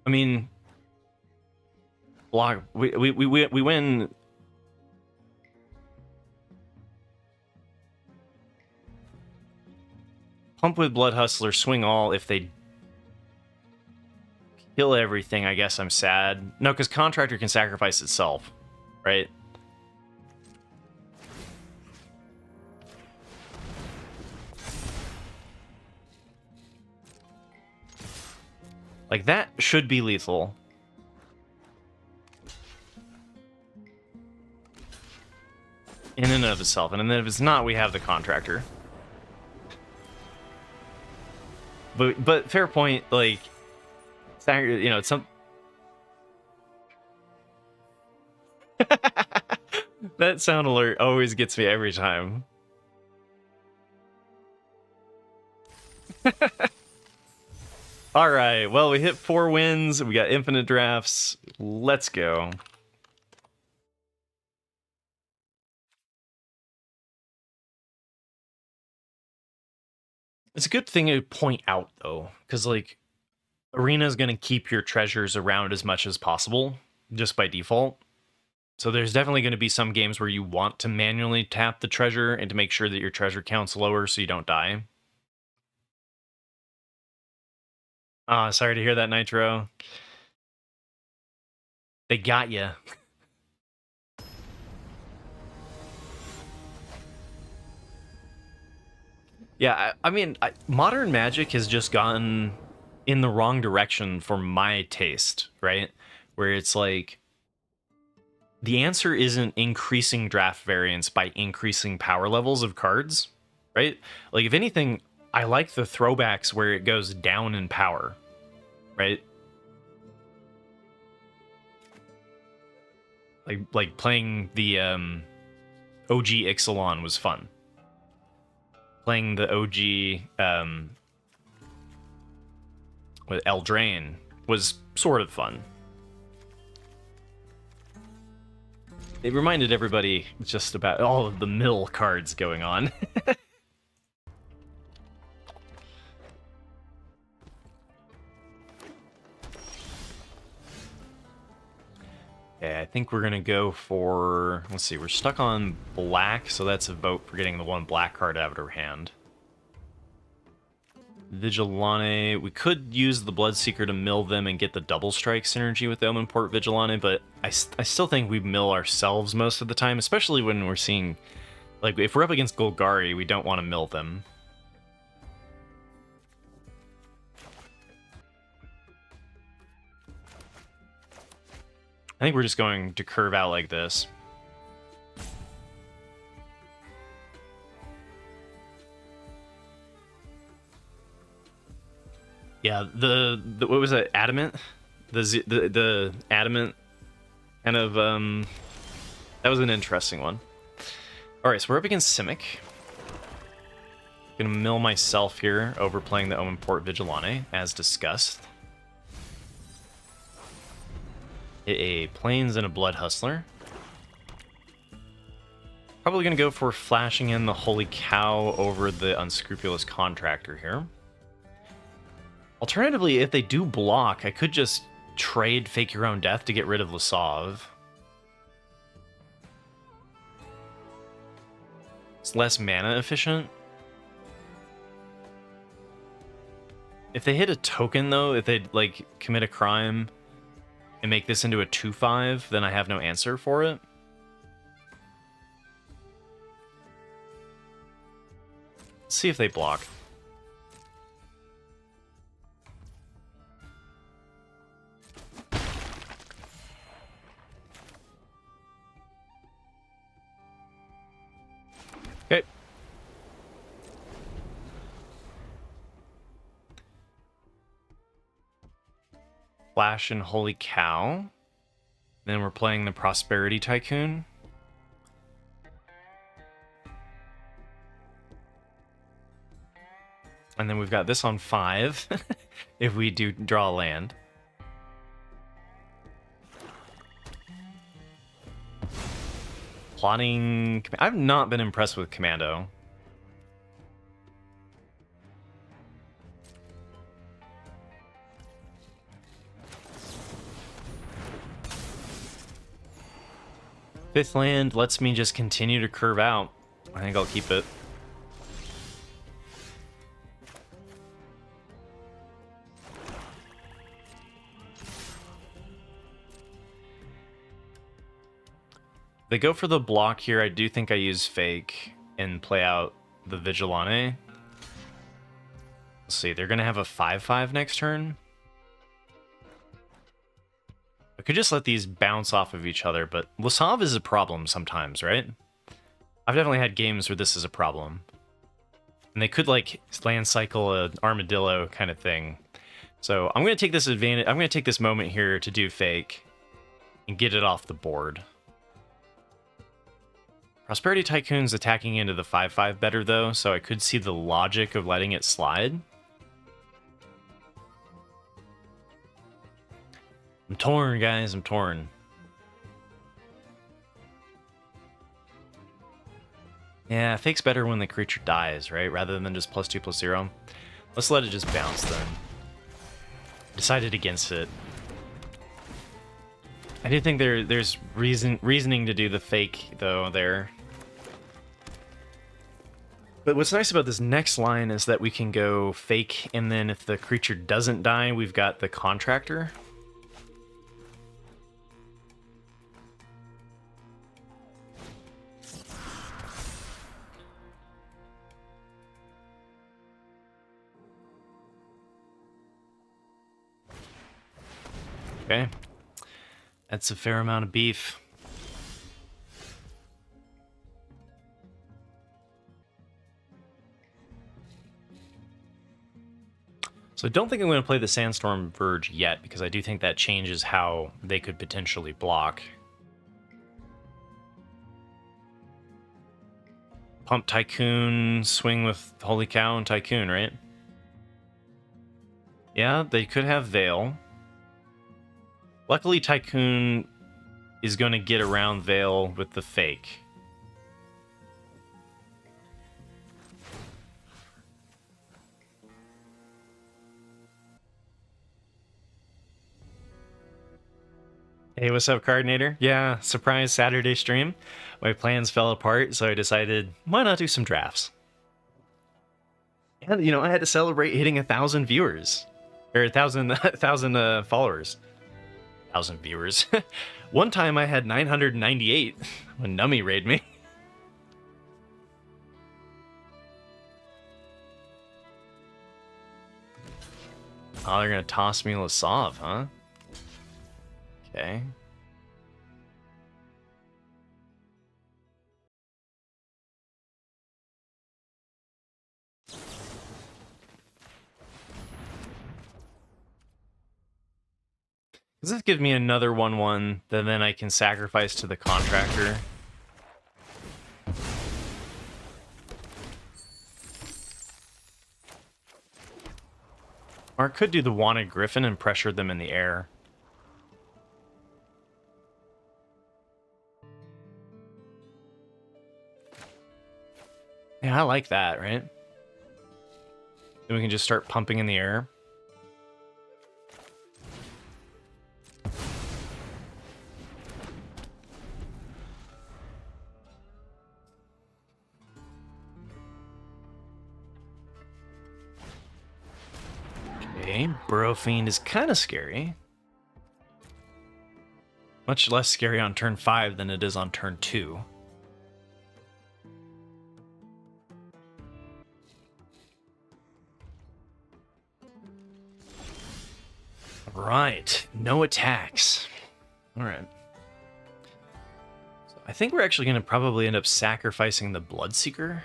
I mean, block. We win. Pump with Blood Hustler, swing all. If they kill everything, I guess I'm sad. No, because Contractor can sacrifice itself, right? Like, that should be lethal. In and of itself. And then if it's not, we have the Contractor. But fair point, like, you know, it's some... That sound alert always gets me every time. Alright, well, we hit 4 wins, we got infinite drafts. Let's go. It's a good thing to point out, though, because, like, Arena is going to keep your treasures around as much as possible, just by default. So there's definitely going to be some games where you want to manually tap the treasure and to make sure that your treasure count's lower so you don't die. Ah, sorry to hear that, Nitro. They got you. Yeah, I mean, modern Magic has just gone in the wrong direction for my taste, right? Where it's like, the answer isn't increasing draft variance by increasing power levels of cards, right? Like, if anything, I like the throwbacks where it goes down in power, right? Like playing the OG Ixalan was fun. Playing the OG with Eldraine was sort of fun. It reminded everybody just about all of the mill cards going on. Yeah, I think we're gonna go for, let's see, we're stuck on black, so that's a vote for getting the 1 black card out of our hand. Vigilante, we could use the Bloodseeker to mill them and get the double strike synergy with the Omenport Vigilante, but I still think we mill ourselves most of the time, especially when we're seeing, like, if we're up against Golgari, we don't want to mill them. I think we're just going to curve out like this. Yeah, the what was it? Adamant? The adamant kind of that was an interesting one. All right, so we're up against Simic. Gonna mill myself here, overplaying the Omenport Vigilante as discussed. Hit a Plains and a Blood Hustler. Probably gonna go for flashing in the Holy Cow over the Unscrupulous Contractor here. Alternatively, if they do block, I could just trade Fake Your Own Death to get rid of Lasav. It's less mana efficient. If they hit a token, though, if they, like, commit a crime and make this into a 2/5, then I have no answer for it. Let's see if they block. Flash and Holy Cow. Then we're playing the Prosperity Tycoon. And then we've got this on 5 if we do draw land. Plotting... I've not been impressed with Commando. Fifth land lets me just continue to curve out. I think I'll keep it. They go for the block here. I do think I use Fake and play out the Vigilante. Let's see, they're going to have a 5/5 next turn. I could just let these bounce off of each other, but Lasav is a problem sometimes, right? I've definitely had games where this is a problem. And they could, like, land cycle an armadillo kind of thing. So I'm going to take this advantage. I'm going to take this moment here to do Fake and get it off the board. Prosperity Tycoon's attacking into the 5/5 better, though, so I could see the logic of letting it slide. I'm torn, guys. I'm torn. Yeah, Fake's better when the creature dies, right? Rather than just +2/+0. Let's let it just bounce, then. Decided against it. I do think there's reasoning to do the Fake, though, there. But what's nice about this next line is that we can go Fake, and then if the creature doesn't die, we've got the Contractor. Okay. That's a fair amount of beef. So I don't think I'm going to play the Sandstorm Verge yet, because I do think that changes how they could potentially block. Pump Tycoon, swing with Holy Cow and Tycoon, right? Yeah, they could have Veil. Luckily, Tycoon is going to get around Veil with the Fake. Hey, what's up, Cardinator? Yeah, surprise Saturday stream. My plans fell apart, so I decided, why not do some drafts? And, you know, I had to celebrate hitting 1,000 viewers. Or 1,000 followers. 1,000 viewers. One time I had 998 when Nummy raided me. Oh, they're gonna toss me Lasav, huh? Okay. Does this give me another 1/1 that then I can sacrifice to the Contractor? Or I could do the Wanted Griffin and pressure them in the air. Yeah, I like that, right? Then we can just start pumping in the air. Okay, Burrow Fiend is kind of scary. Much less scary on turn 5 than it is on turn 2. Right, no attacks. All right. So I think we're actually going to probably end up sacrificing the Bloodseeker.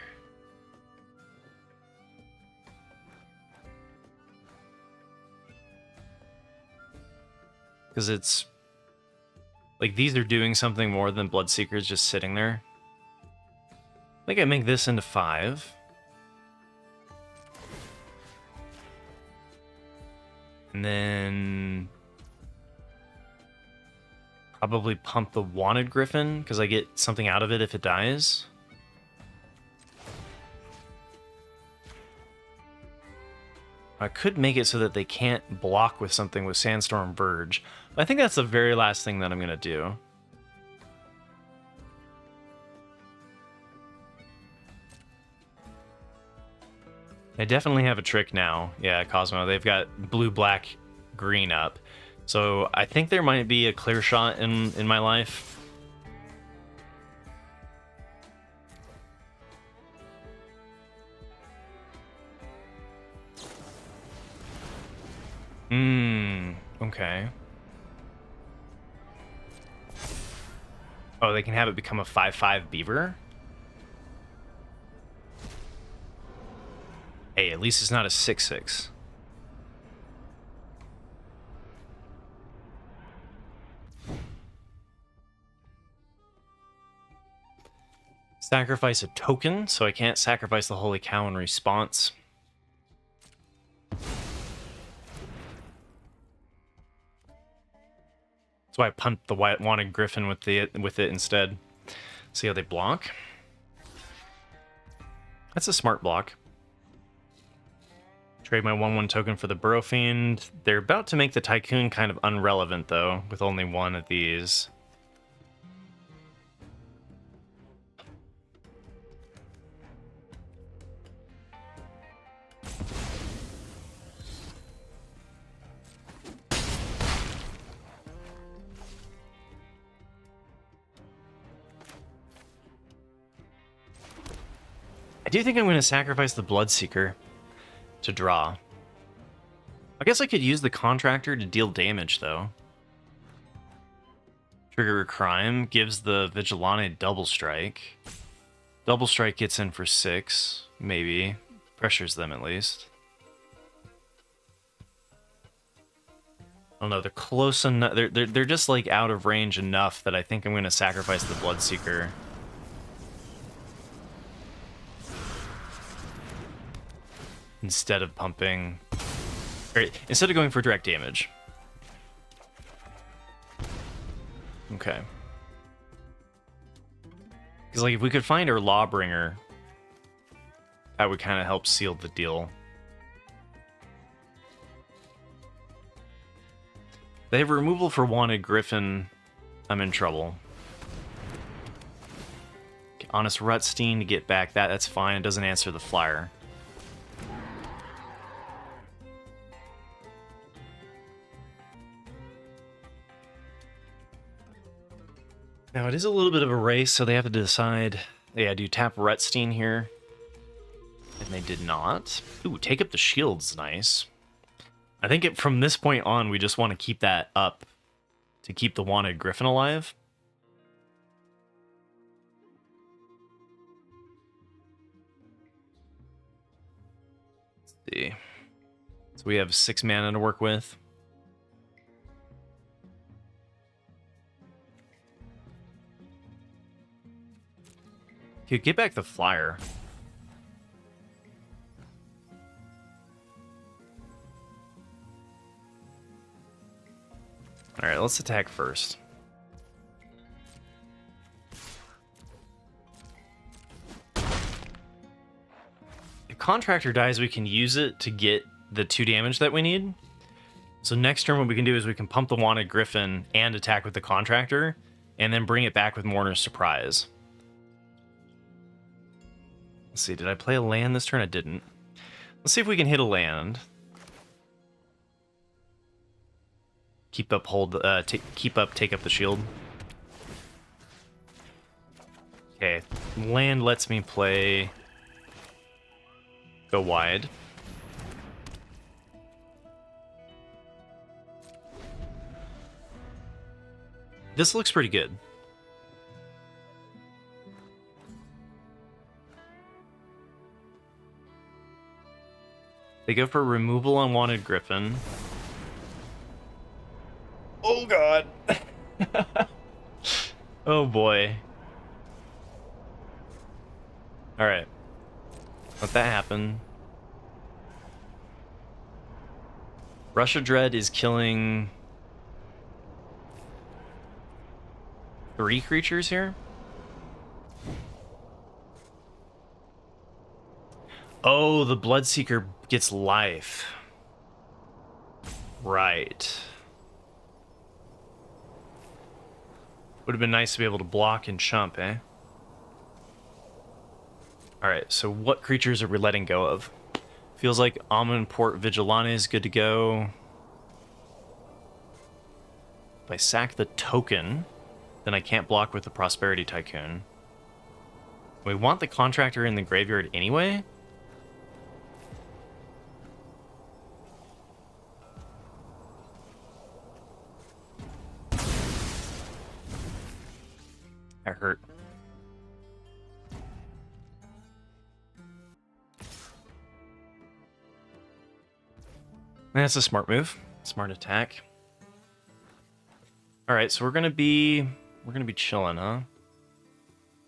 Because it's... like, these are doing something more than Bloodseeker's just sitting there. I think I make this into 5. And then... probably pump the Wanted Griffin, because I get something out of it if it dies. I could make it so that they can't block with something with Sandstorm Verge. But I think that's the very last thing that I'm going to do. I definitely have a trick now. Yeah, Cosmo. They've got blue, black, green up. So I think there might be a clear shot in my life. Okay. Oh, they can have it become a 5/5 beaver? Hey, at least it's not a 6/6. Sacrifice a token, so I can't sacrifice the Holy Cow in response. That's why I pumped the Wanted Griffin with it instead. See how they block? That's a smart block. Trade my 1/1 token for the Burrow Fiend. They're about to make the Tycoon kind of unrelevant, though, with only one of these. I do think I'm going to sacrifice the Bloodseeker to draw. I guess I could use the Contractor to deal damage, though. Trigger a crime, gives the Vigilante double strike. Double strike gets in for 6, maybe. Pressures them at least. I don't know, they're close enough. They're just like out of range enough that I think I'm going to sacrifice the Bloodseeker. Instead of pumping... or instead of going for direct damage. Okay. Because, like, if we could find our Lawbringer, that would kind of help seal the deal. They have removal for Wanted Griffin. I'm in trouble. Okay, Honest Rutstein to get back that. That's fine. It doesn't answer the flyer. Now, it is a little bit of a race, so they have to decide... yeah, do you tap Rutstein here? And they did not. Ooh, take up the shield's nice. I think from this point on, we just want to keep that up to keep the Wanted Griffin alive. Let's see. So we have 6 mana to work with. Get back the flyer. Alright, let's attack first. If Contractor dies, we can use it to get the 2 damage that we need. So next turn what we can do is we can pump the Wanted Griffin and attack with the Contractor, and then bring it back with Mourner's Surprise. Let's see, did I play a land this turn? I didn't. Let's see if we can hit a land. Keep up, take up the shield. Okay, land lets me play... go wide. This looks pretty good. They go for removal on Wanted Griffin. Oh god. Oh boy. Alright. Let that happen. Russia Dread is killing 3 creatures here. Oh, the Bloodseeker gets life. Right. Would have been nice to be able to block and chump, eh? Alright, so what creatures are we letting go of? Feels like Amun Port Vigilante is good to go. If I sack the token, then I can't block with the Prosperity Tycoon. We want the Contractor in the graveyard anyway. That hurt. That's a smart move. Smart attack. All right, so we're gonna be chilling, huh?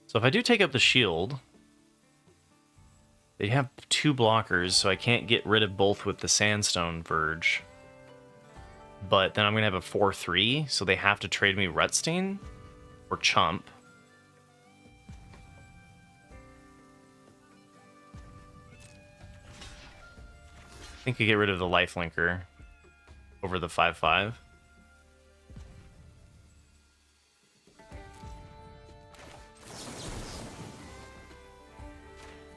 So if I do take up the shield, they have 2 blockers, so I can't get rid of both with the Sandstone Verge. But then I'm gonna have a 4/3, so they have to trade me Rutstein or Chump. I think I get rid of the lifelinker over the 5/5.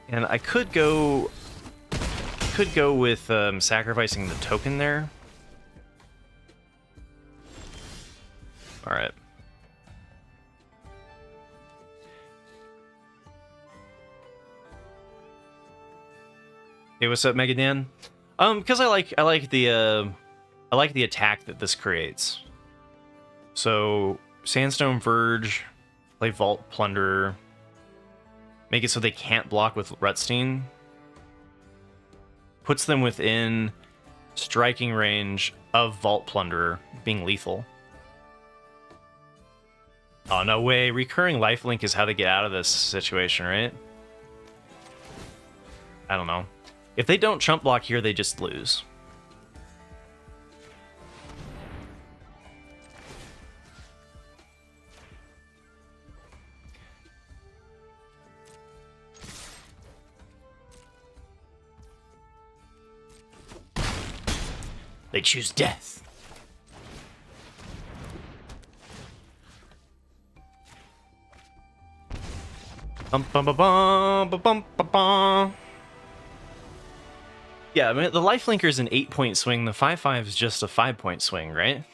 And I could go with sacrificing the token there. All right. Hey, what's up, Megadan? Because I like the attack that this creates. So Sandstone Verge, play Vault Plunderer, make it so they can't block with Rutstein. Puts them within striking range of Vault Plunderer being lethal. Oh, no way. Recurring lifelink is how they get out of this situation, right? I don't know. If they don't chump block here, they just lose. They choose death. Bum bum bum bum bum bum bum. Yeah, I mean, the lifelinker is an 8-point swing. The 5/5 is just a 5-point swing, right?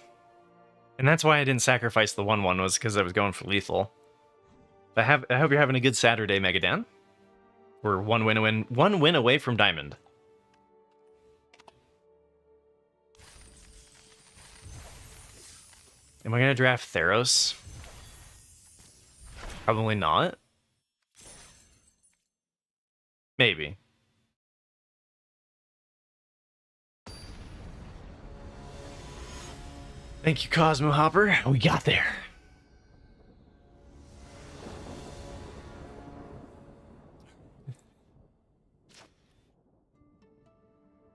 And that's why I didn't sacrifice the 1/1 was because I was going for lethal. I hope you're having a good Saturday, Megadan. We're one win away from Diamond. Am I gonna draft Theros? Probably not. Maybe. Thank you, Cosmo Hopper. We got there.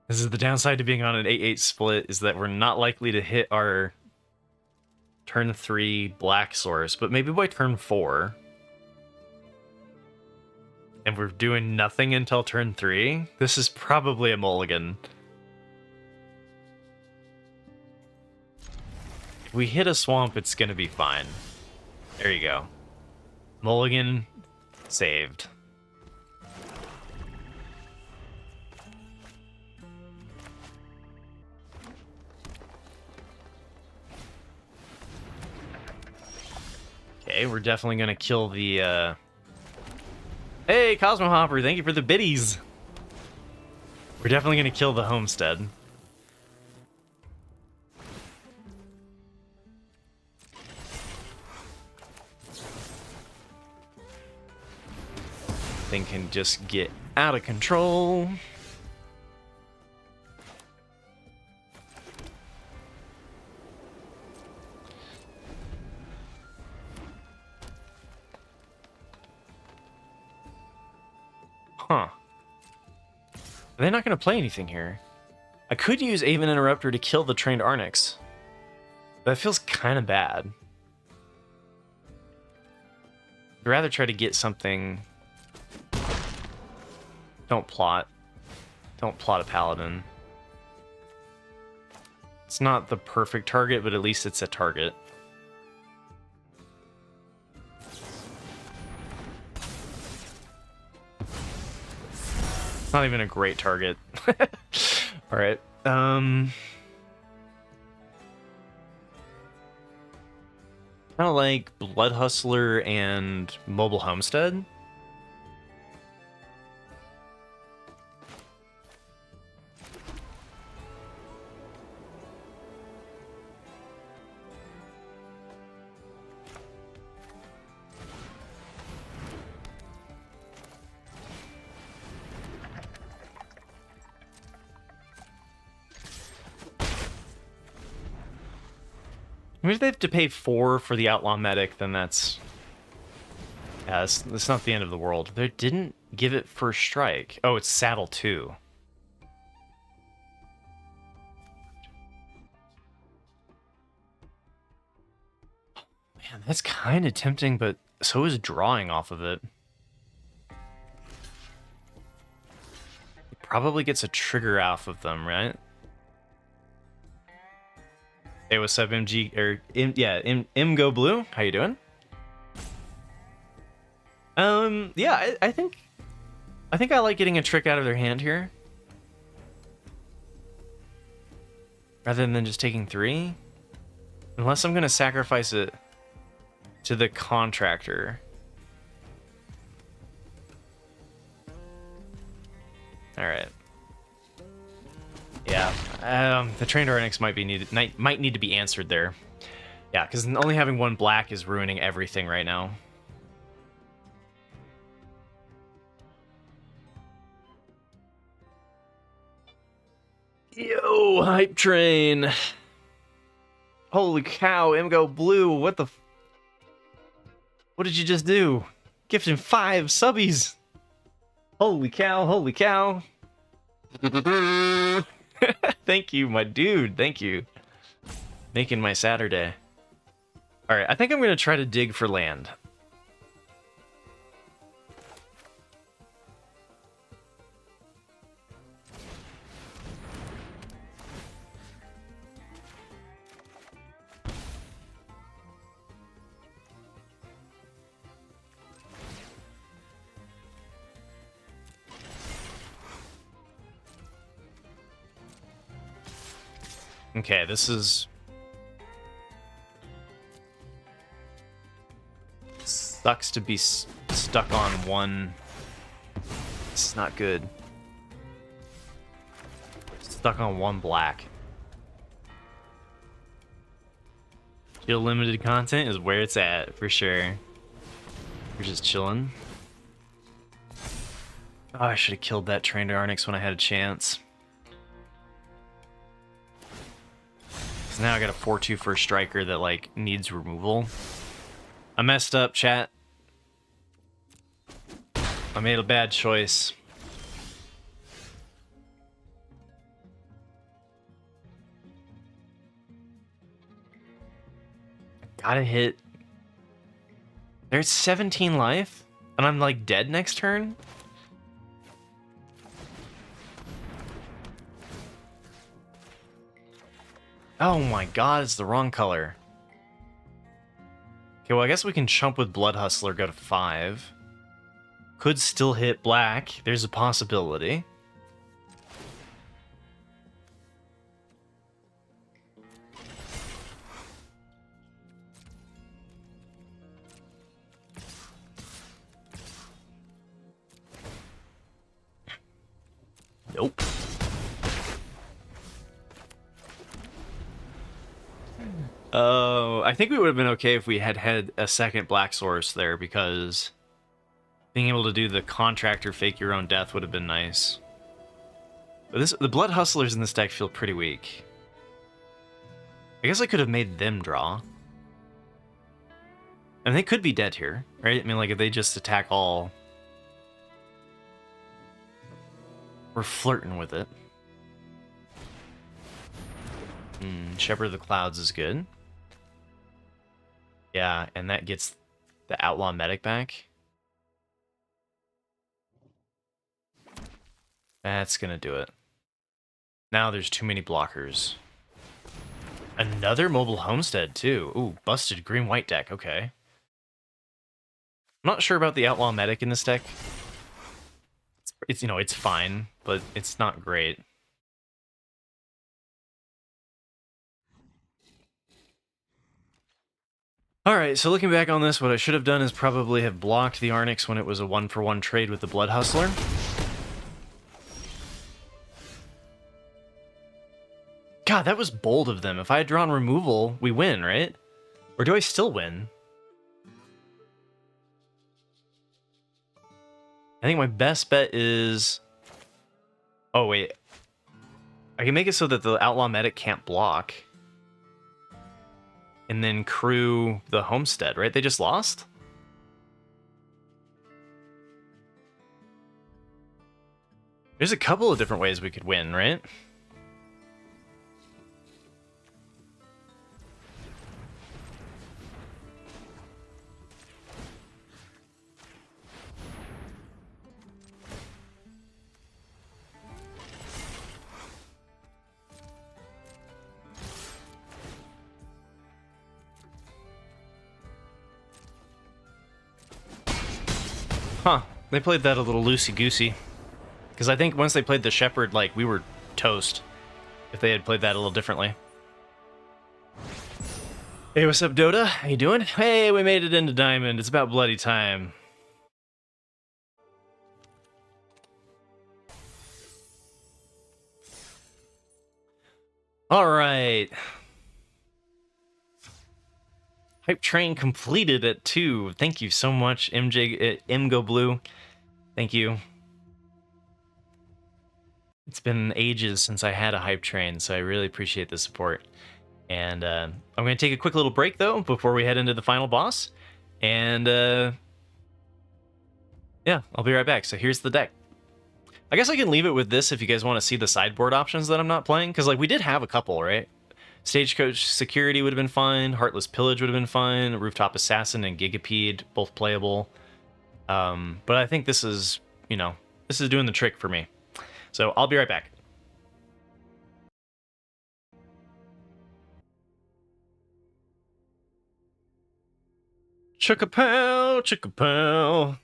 This is the downside to being on an 8-8 split, is that we're not likely to hit our turn 3 black source, but maybe by turn 4. And we're doing nothing until turn 3. This is probably a mulligan. If we hit a swamp, it's gonna be fine. There you go. Mulligan saved. Okay, we're definitely gonna kill the Hey, Cosmo Hopper, thank you for the biddies. We're definitely gonna kill the homestead. Thing can just get out of control. Are they not going to play anything here? I could use Aven Interrupter to kill the trained Arnix. But it feels kind of bad. I'd rather try to get something... Don't plot. Don't plot a Paladin. It's not the perfect target, but at least it's a target. It's not even a great target. Alright. Kind of like Blood Hustler and Mobile Homestead. I mean, if they have to pay 4 for the Outlaw Medic, then that's... Yeah, it's not the end of the world. They didn't give it first strike. Oh, it's Saddle 2. Man, that's kind of tempting, but so is drawing off of it. It probably gets a trigger off of them, right? Hey, what's up, MG? Go Blue. How you doing? Yeah, I think I like getting a trick out of their hand here, rather than just taking 3. Unless I'm gonna sacrifice it to the Contractor. All right. Yeah, the trained Arnix might need to be answered there. Yeah, because only having 1 black is ruining everything right now. Yo, hype train! Holy cow, MGO Blue! What the? What did you just do? Gifting 5 subbies! Holy cow! Holy cow! Thank you, my dude. Thank you. Making my Saturday. Alright, I think I'm going to try to dig for land. Okay, this is... Sucks to be stuck on 1. It's not good. Stuck on 1 black. Chill limited content is where it's at, for sure. We're just chilling. Oh, I should have killed that trained Arnix when I had a chance. Now I got a 4/2 for a striker that, like, needs removal. I messed up, chat. I made a bad choice. Gotta hit. There's 17 life, and I'm, like, dead next turn? Oh my god, it's the wrong color. Okay, well, I guess we can chump with Blood Hustler, go to 5. Could still hit black. There's a possibility. Nope. I think we would have been okay if we had had a second black source there, because being able to do the Contractor fake your own death would have been nice. But the Blood Hustlers in this deck feel pretty weak. I guess I could have made them draw. And they could be dead here, right? I mean, like, if they just attack all... We're flirting with it. Shepherd of the Clouds is good. Yeah, and that gets the Outlaw Medic back. That's gonna do it. Now there's too many blockers. Another Mobile Homestead, too. Ooh, busted green-white deck. Okay. I'm not sure about the Outlaw Medic in this deck. It's, you know, it's fine, but it's not great. Alright, so looking back on this, what I should have done is probably have blocked the Arnix when it was a 1-for-1 trade with the Blood Hustler. God, that was bold of them. If I had drawn removal, we win, right? Or do I still win? I think my best bet is... Oh, wait. I can make it so that the Outlaw Medic can't block. And then crew the Homestead, right? They just lost? There's a couple of different ways we could win, right? Huh. They played that a little loosey-goosey. Because I think once they played the Shepherd, like, we were toast. If they had played that a little differently. Hey, what's up, Dota? How you doing? Hey, we made it into Diamond. It's about bloody time. Alright. Hype train completed at 2. Thank you so much, MGO Blue. Thank you. It's been ages since I had a hype train, so I really appreciate the support. And I'm going to take a quick little break, though, before we head into the final boss. And yeah, I'll be right back. So here's the deck. I guess I can leave it with this if you guys want to see the sideboard options that I'm not playing. Because, like, we did have a couple, right? Stagecoach Security would have been fine. Heartless Pillage would have been fine. Rooftop Assassin and Gigapede, both playable. But I think this is, you know, this is doing the trick for me. So I'll be right back. Chickapow, chickapow.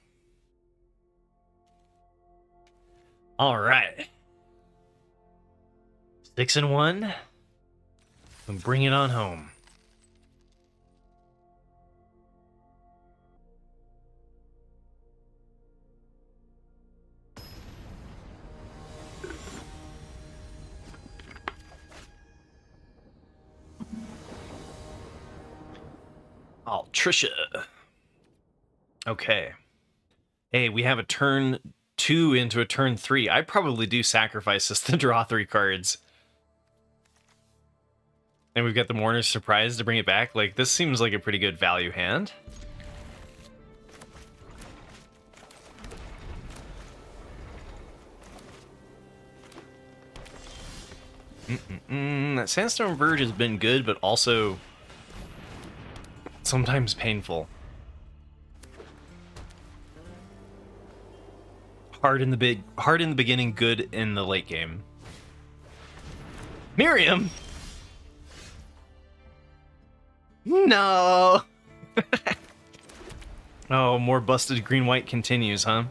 All right. 6-1. And bring it on home. Oh, Trisha. Okay. Hey, we have a turn 2 into a turn 3. I'd probably do sacrifice this to draw 3 cards. And we've got the Mourner's Surprise to bring it back. Like, this seems like a pretty good value hand. That Sandstone Verge has been good, but also sometimes painful. Hard in the beginning, good in the late game. Miriam! No! Oh, more busted green-white continues, huh?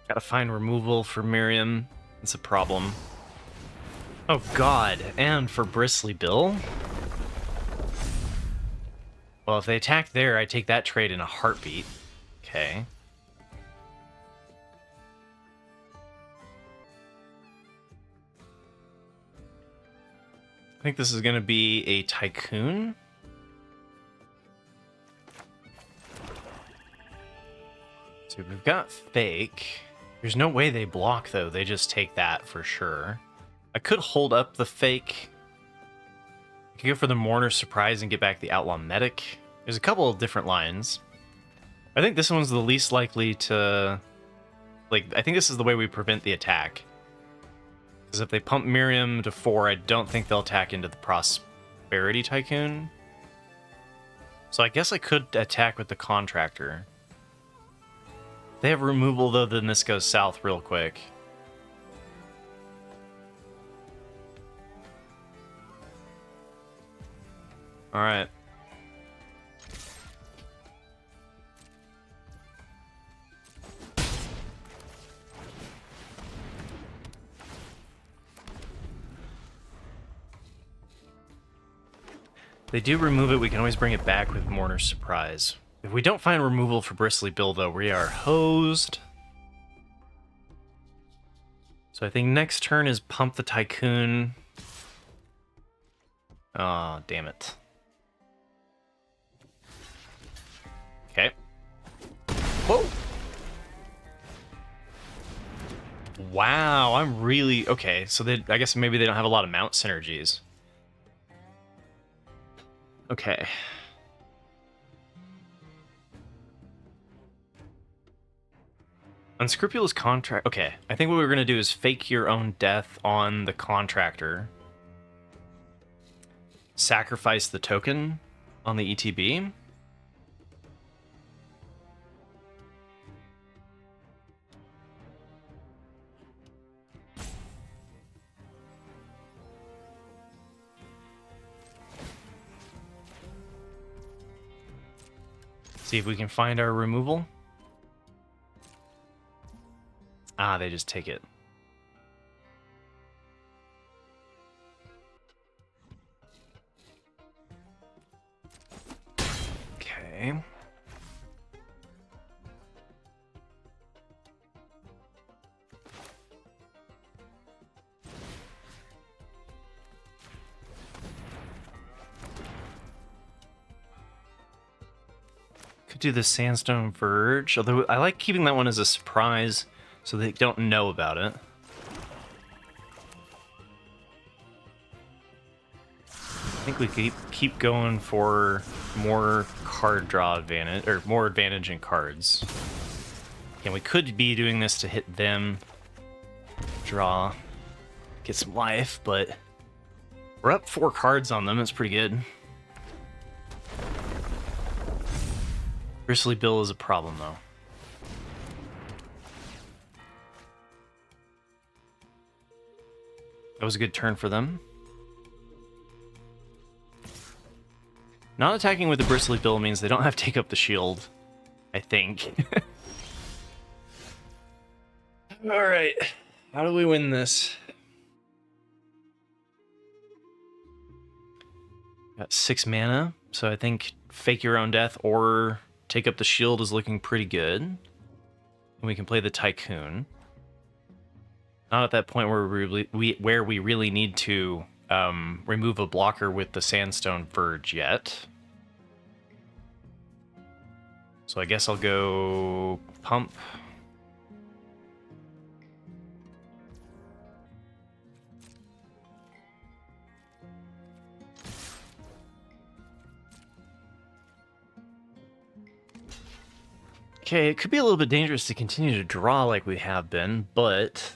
Gotta find removal for Miriam. It's a problem. Oh god, and for Bristly Bill? Well, if they attack there, I take that trade in a heartbeat. Okay. I think this is gonna be a Tycoon. So we've got fake. There's no way they block, though. They just take that for sure. I could hold up the fake. I could go for the Mourner's Surprise and get back the Outlaw Medic. There's a couple of different lines. I think this one's the least likely to... Like, I think this is the way we prevent the attack. Because if they pump Miriam to 4, I don't think they'll attack into the Prosperity Tycoon. So I guess I could attack with the Contractor. If they have removal, though, then this goes south real quick. Alright. If they do remove it, we can always bring it back with Mourner's Surprise. If we don't find removal for Bristly Bill, though, we are hosed. So I think next turn is Pump the Tycoon. Oh, damn it. Okay. Whoa! Wow, I'm really... Okay, so I guess maybe they don't have a lot of mount synergies. Okay. Unscrupulous contract... Okay, I think what we're going to do is fake your own death on the Contractor. Sacrifice the token on the ETB. See if we can find our removal. Ah, they just take it. Okay. Could do the Sandstone Verge, although I like keeping that one as a surprise so they don't know about it. I think we keep going for more card draw advantage, or more advantage in cards. And we could be doing this to hit them, draw, get some life, but we're up 4 cards on them. That's pretty good. Bristly Bill is a problem, though. That was a good turn for them. Not attacking with the Bristly Bill means they don't have to take up the shield, I think. Alright, how do we win this? Got 6 mana, so I think fake your own death or take up the shield is looking pretty good. And we can play the Tycoon. Not at that point where we really need to remove a blocker with the Sandstone Verge yet. So I guess I'll go Pump. Okay, it could be a little bit dangerous to continue to draw like we have been, but...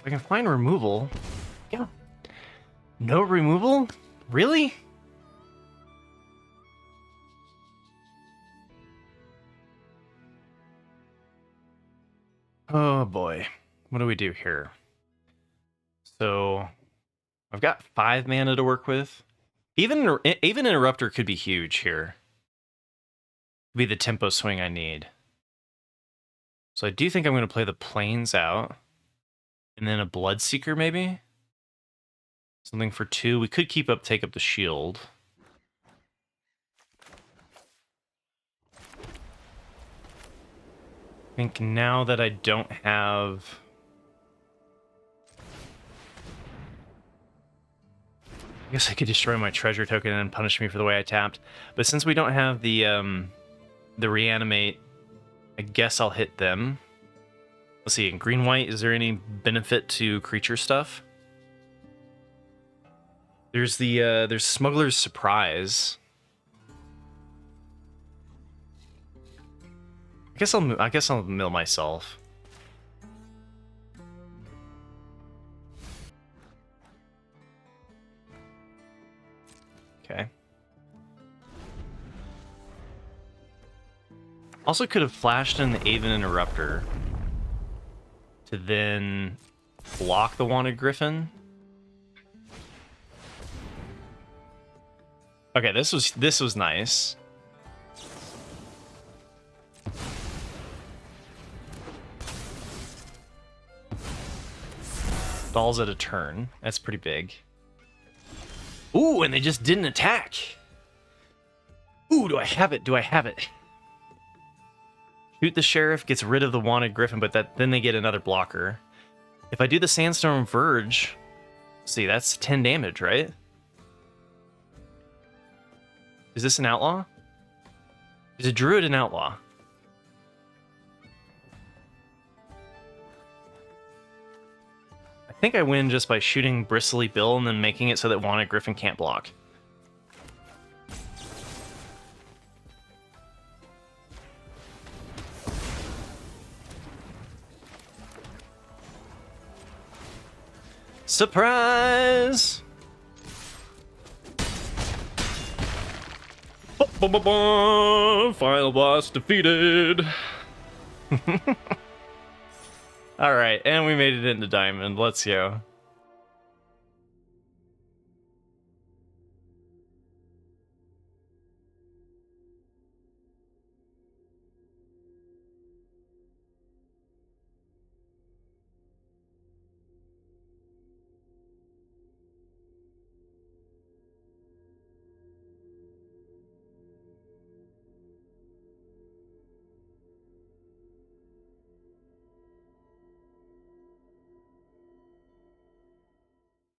I can find removal. Yeah. No removal? Really? Oh boy. What do we do here? So I've got 5 mana to work with. Even Interrupter could be huge here. Be the tempo swing I need. So I do think I'm going to play the Plains out. And then a Bloodseeker, maybe? Something for 2. We could take up the shield. I think now that I don't have... I guess I could destroy my treasure token and punish me for the way I tapped. But since we don't have the reanimate, I guess I'll hit them. Let's see, in green-white, is there any benefit to creature stuff? There's there's Smuggler's Surprise. I guess I'll mill myself. Okay. Also could have flashed in the Aven Interrupter to then block the Wanted Griffin. Okay, this was nice. Dolls at a turn. That's pretty big. Ooh, and they just didn't attack. Ooh, do I have it? Do I have it? Shoot the Sheriff, gets rid of the Wanted Griffin, but then they get another blocker. If I do the Sandstorm Verge, see, that's 10 damage, right? Is this an Outlaw? Is a Druid an Outlaw? I think I win just by shooting Bristly Bill and then making it so that Wanted Griffin can't block. Surprise! Final boss defeated. All right, and we made it into Diamond. Let's go.